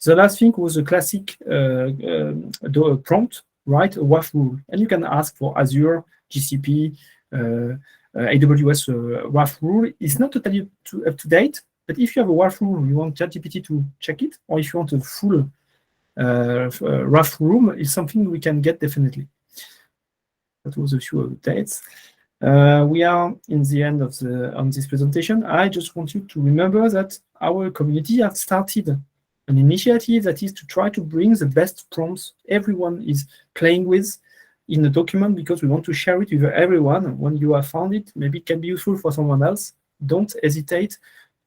The last thing was a classic prompt, right? A WAF rule. And you can ask for Azure, GCP, AWS WAF rule. It's not totally up to date, but if you have a WAF rule, you want ChatGPT to check it, or if you want a full WAF rule, it's something we can get definitely. That was a few updates. We are in the end of this presentation. I just want you to remember that our community has started an initiative that is to try to bring the best prompts everyone is playing with in the document, because we want to share it with everyone. When you have found it, maybe it can be useful for someone else. Don't hesitate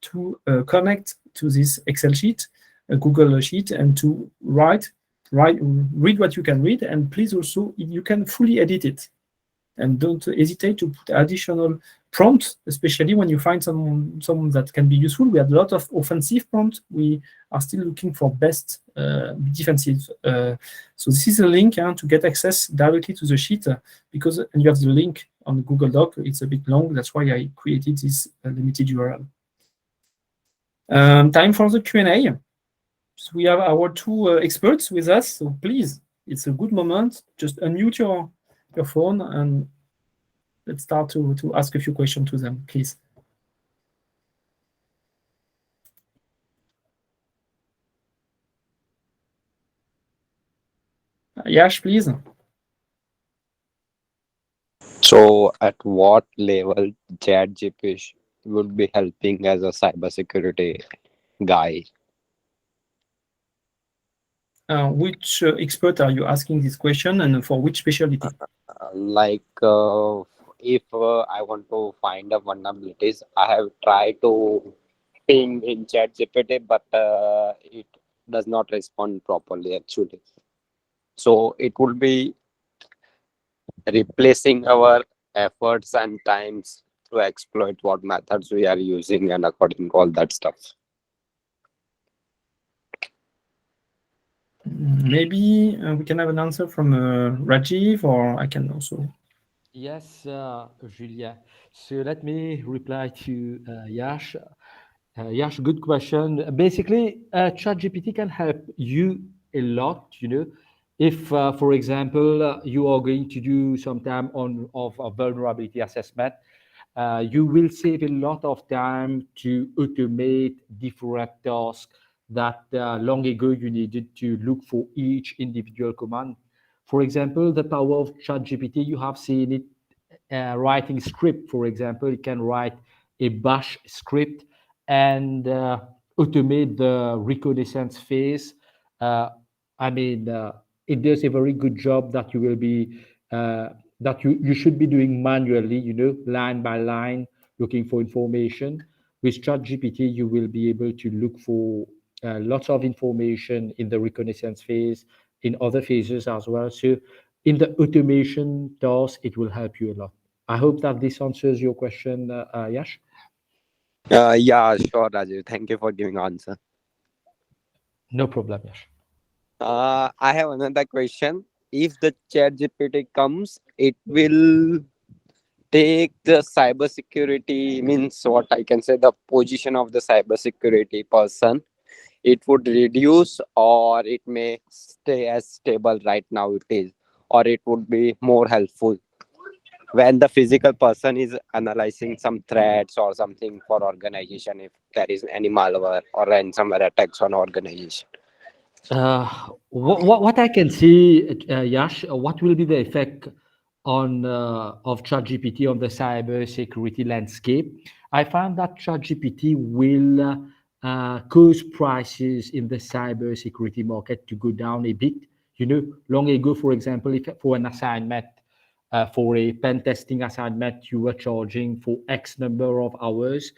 to connect to this Excel sheet, a Google sheet, and to read what you can read, and please also, you can fully edit it. And don't hesitate to put additional prompts, especially when you find someone that can be useful. We had a lot of offensive prompts. We are still looking for best defensive. So this is a link to get access directly to the sheet, because and you have the link on Google Doc. It's a bit long. That's why I created this limited URL. Time for the Q&A. So we have our two experts with us. So please, it's a good moment. Just unmute your phone and let's start to ask a few questions to them, please. Yash, please. So at what level ChatGPT would be helping as a cybersecurity guy? Which expert are you asking this question, and for which specialty? If I want to find the vulnerabilities, I have tried to ping in ChatGPT, but it does not respond properly actually. So it would be replacing our efforts and times to exploit what methods we are using and according to all that stuff. Maybe we can have an answer from Rajiv, or I can also. Yes, Julia. So let me reply to Yash. Yash, good question. Basically, ChatGPT can help you a lot. If, for example, you are going to do some time of a vulnerability assessment, you will save a lot of time to automate different tasks that long ago you needed to look for each individual command. For example, the power of ChatGPT, you have seen it writing script. For example, it can write a bash script and automate the reconnaissance phase. It does a very good job that you will be that you should be doing manually, line by line, looking for information. With ChatGPT, you will be able to look for lots of information in the reconnaissance phase, in other phases as well. So in the automation task, it will help you a lot. I hope that this answers your question, Yash. Yeah, sure, Rajiv. Thank you for giving answer. No problem, Yash. I have another question. If the ChatGPT comes, it will take the cybersecurity, means what I can say, the position of the cybersecurity person. It would reduce, or it may stay as stable right now it is, or it would be more helpful when the physical person is analyzing some threats or something for organization, if there is any malware or ransomware attacks on organization. What I can see, Yash, what will be the effect of ChatGPT on the cybersecurity landscape? I found that ChatGPT will cause prices in the cybersecurity market to go down a bit. Long ago, for example, if for an assignment, for a pen testing assignment, you were charging for X number of hours.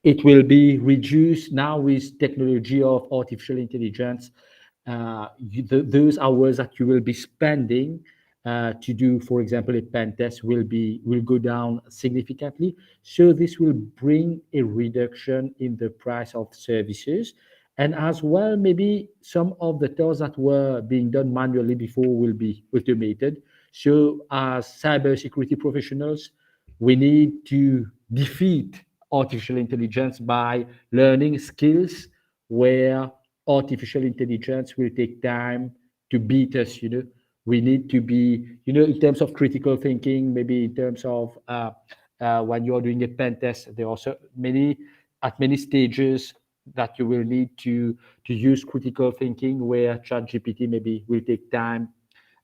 It will be reduced now with technology of artificial intelligence. Those hours that you will be spending to do, for example, a pen test will go down significantly. So this will bring a reduction in the price of services. And as well, maybe some of the tasks that were being done manually before will be automated. So as cybersecurity professionals, we need to defeat artificial intelligence by learning skills where artificial intelligence will take time to beat us. We need to be, in terms of critical thinking, maybe in terms of when you're doing a pen test, there are at many stages that you will need to use critical thinking, where ChatGPT maybe will take time,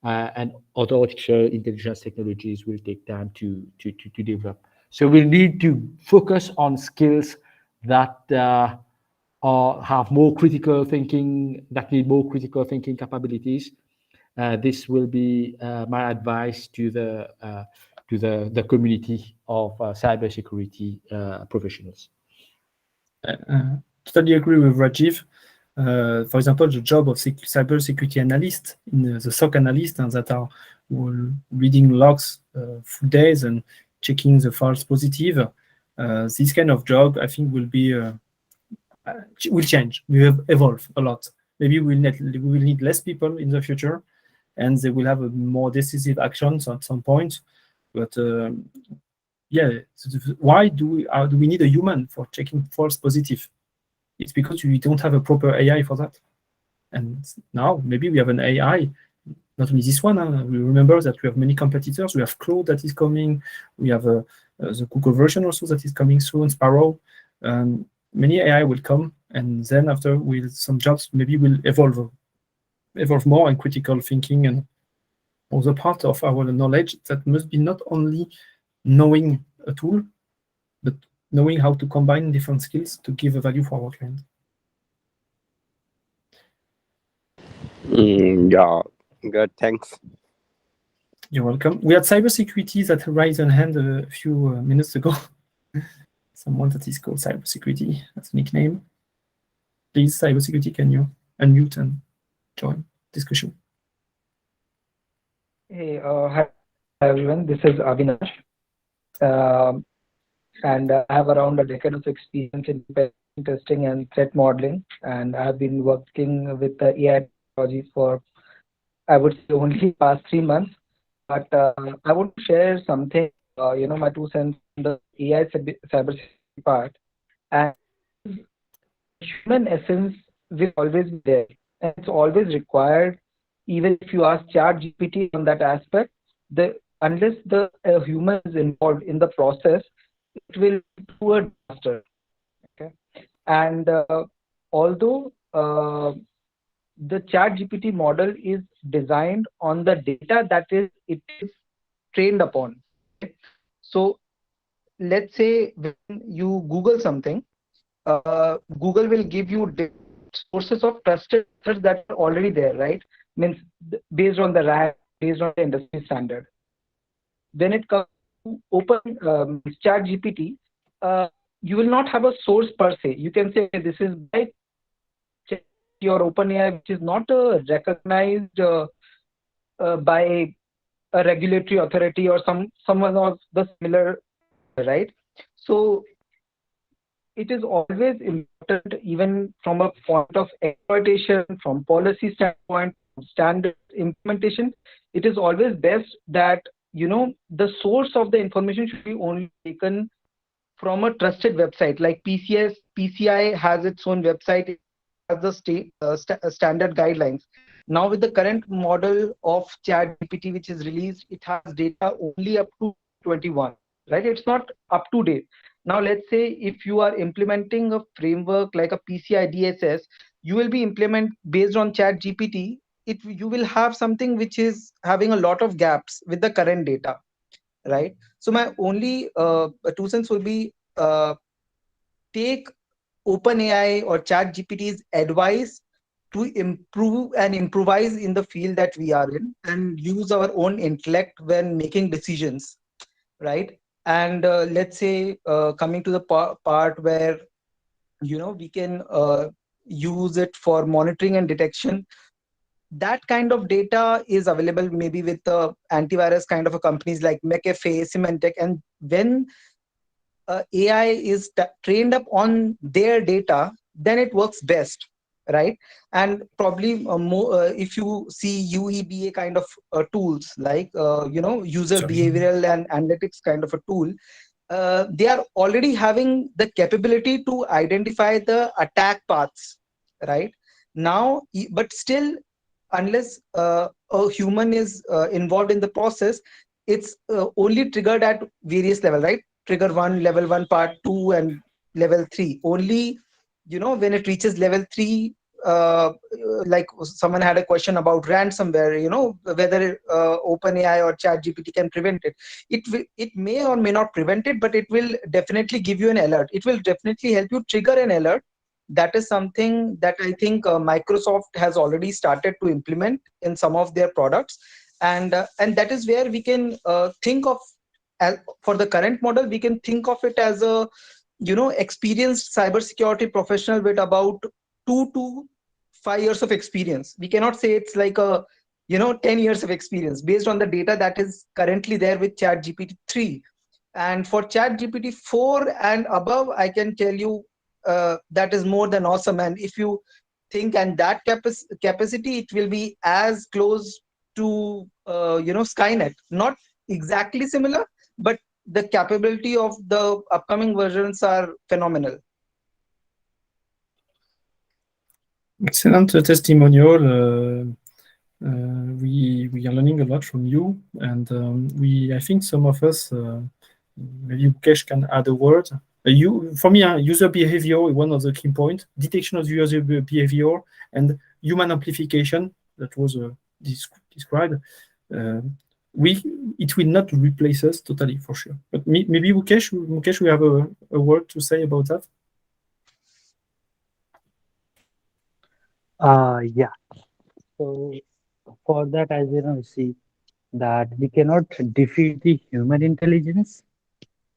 and other artificial intelligence technologies will take time to develop. So we'll need to focus on skills that have more critical thinking, that need more critical thinking capabilities. This will be my advice to the community of cybersecurity professionals. Totally agree with Rajiv. For example, the job of cybersecurity analyst in the SOC analyst, and that are reading logs full days and checking the false positive. This kind of job, I think, will change. We will evolve a lot. Maybe we will need less people in the future, and they will have a more decisive actions at some point. But yeah, why do we need a human for checking false positive? It's because we don't have a proper AI for that. And now maybe we have an AI, not only this one. We remember that we have many competitors. We have Claude that is coming. We have the Google version also that is coming soon, Sparrow. Many AI will come, and then after some jobs maybe will evolve more in critical thinking and other part of our knowledge that must be not only knowing a tool, but knowing how to combine different skills to give a value for our client. Yeah, good. Thanks. You're welcome. We had cybersecurity that raised a hand a few minutes ago. Someone that is called Cybersecurity, that's a nickname. Please, Cybersecurity, can you unmute and join discussion? Hey, hi everyone. This is Avinash. And I have around a decade of experience in testing and threat modeling, and I have been working with the AI technology for, I would say, only past 3 months. But I want to share something, my 2 cents on the AI cybersecurity part. And human essence will always be there, and it's always required. Even if you ask ChatGPT on that aspect, unless the human is involved in the process, it will do a disaster. Okay, and although the ChatGPT model is designed on the data that it is trained upon. Okay? So let's say when you Google something, Google will give you sources of trusted methods that are already there, right? Means based on the RAG, based on the industry standard. When it comes to open ChatGPT, you will not have a source per se. You can say this is by your OpenAI, which is not recognized by a regulatory authority or someone of the similar, right? So it is always important, even from a point of exploitation, from policy standpoint, from standard implementation. It is always best that the source of the information should be only taken from a trusted website. Like PCI has its own website, it has the state standard guidelines. Now with the current model of ChatGPT which is released, it has data only up to 21, right? It's not up to date. Now let's say if you are implementing a framework like a PCI DSS, you will be implement based on ChatGPT. You will have something which is having a lot of gaps with the current data, right? So my only 2 cents will be take OpenAI or ChatGPT's advice to improve and improvise in the field that we are in, and use our own intellect when making decisions, right? And let's say coming to the part where we can use it for monitoring and detection. That kind of data is available maybe with the antivirus kind of a companies like McAfee, Symantec, and when AI is trained up on their data, then it works best, right? And probably if you see UEBA kind of tools like user behavioral and analytics kind of a tool, they are already having the capability to identify the attack paths, right? Now, but still, unless a human is involved in the process, it's only triggered at various level, right? Trigger 1, level 1, part 2, and level 3. Only, when it reaches level 3, like someone had a question about ransomware, whether OpenAI or ChatGPT can prevent it. It may or may not prevent it, but it will definitely give you an alert. It will definitely help you trigger an alert. That is something that I think Microsoft has already started to implement in some of their products, and that is where we can think of, for the current model, we can think of it as a experienced cybersecurity professional with about 2 to 5 years of experience. We cannot say it's like a 10 years of experience based on the data that is currently there with ChatGPT 3. And for ChatGPT 4 and above, I can tell you that is more than awesome. And if you think, and that capacity, it will be as close to Skynet. Not exactly similar, but the capability of the upcoming versions are phenomenal. Excellent testimonial. We are learning a lot from you, and I think some of us, maybe Mukesh can add a word. For me, user behavior is one of the key points. Detection of user behavior and human amplification that was described. It will not replace us totally, for sure. But maybe Mukesh, we have a word to say about that. Yeah. So for that, as we see that we cannot defeat the human intelligence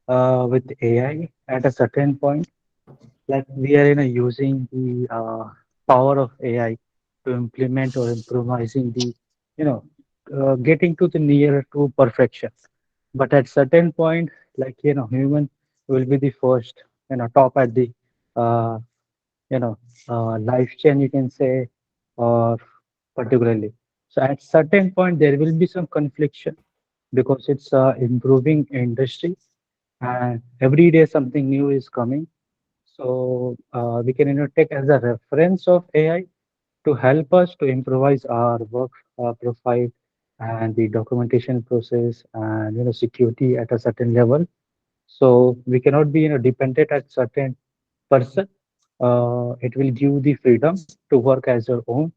with AI at a certain point. Like we are using the power of AI to implement or improvising the, getting to the nearer to perfection. But at certain point, like human will be the first, top at the uh, life chain, you can say, or particularly. So at certain point, there will be some confliction because it's improving industry and every day something new is coming. So we can take as a reference of AI to help us to improvise our work profile and the documentation process and security at a certain level. So we cannot be dependent at certain person. It will give the freedom to work as your own,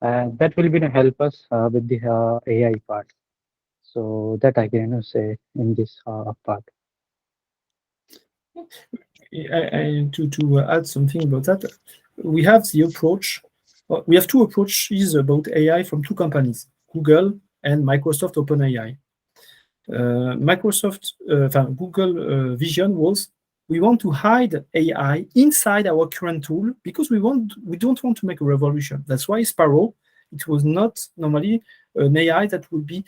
and that will be help us with the AI part. So that I can say in this part. To add something about that, we have the approach. We have two approaches about AI from two companies, Google and Microsoft OpenAI. Google vision was, we want to hide AI inside our current tool because we don't want to make a revolution. That's why Sparrow, it was not normally an AI that would be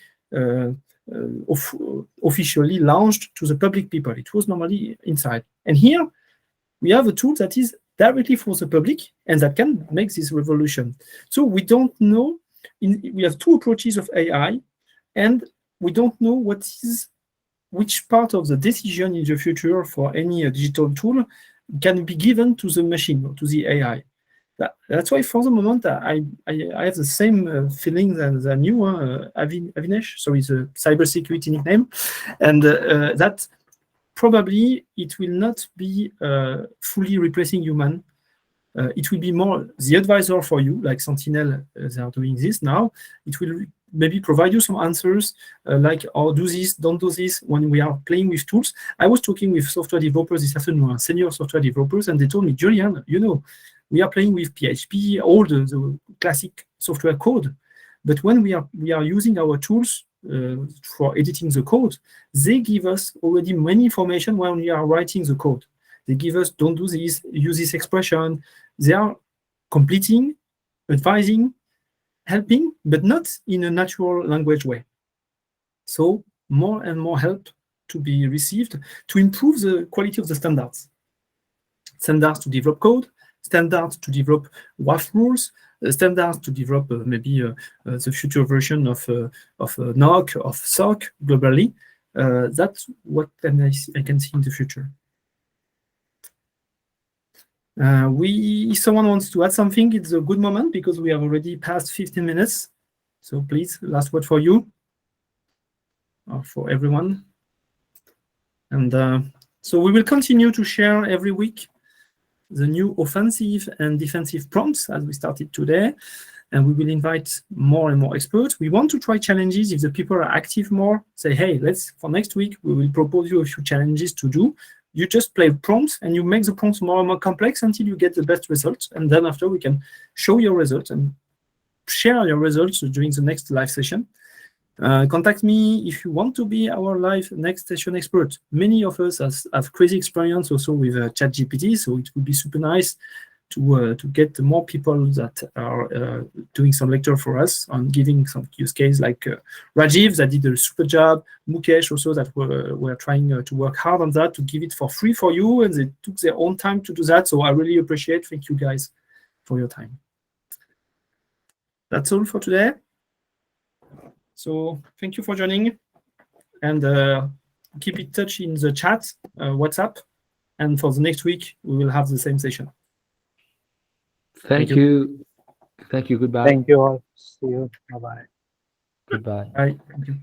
officially launched to the public people. It was normally inside. And here we have a tool that is directly for the public and that can make this revolution. So we don't know, we have two approaches of AI, and we don't know which part of the decision in the future for any digital tool can be given to the machine or to the AI. That's why for the moment I have the same feeling than you, Avinesh. So it's a cybersecurity nickname, and that probably it will not be fully replacing human. It will be more the advisor for you, like Sentinel. They are doing this now. It will maybe provide you some answers like, oh, do this, don't do this, when we are playing with tools. I was talking with software developers this afternoon, senior software developers, and they told me, Julian, we are playing with PHP, all the classic software code. But when we are using our tools for editing the code, they give us already many information when we are writing the code. They give us, don't do this, use this expression. They are completing, advising, helping, but not in a natural language way. So more and more help to be received to improve the quality of the standards. Standards to develop code, standards to develop WAF rules, standards to develop maybe the future version of NOC, of SOC globally. That's what I can see in the future. If someone wants to add something, it's a good moment because we have already passed 15 minutes. So please, last word for you or for everyone. And so we will continue to share every week the new offensive and defensive prompts as we started today. And we will invite more and more experts. We want to try challenges. If the people are active more, say, hey, for next week, we will propose you a few challenges to do. You just play prompts and you make the prompts more and more complex until you get the best results. And then after we can show your results and share your results during the next live session. Contact me if you want to be our live next session expert. Many of us have crazy experience also with ChatGPT, so it would be super nice to get more people that are doing some lecture for us on giving some use case, like Rajiv that did a super job, Mukesh also that were trying to work hard on that to give it for free for you, and they took their own time to do that. So I really appreciate. Thank you guys for your time. That's all for today. So thank you for joining, and keep in touch in the chat, WhatsApp, and for the next week we will have the same session. Thank you. Thank you. Goodbye. Thank you all. See you. Bye-bye. Goodbye. Bye. Thank you.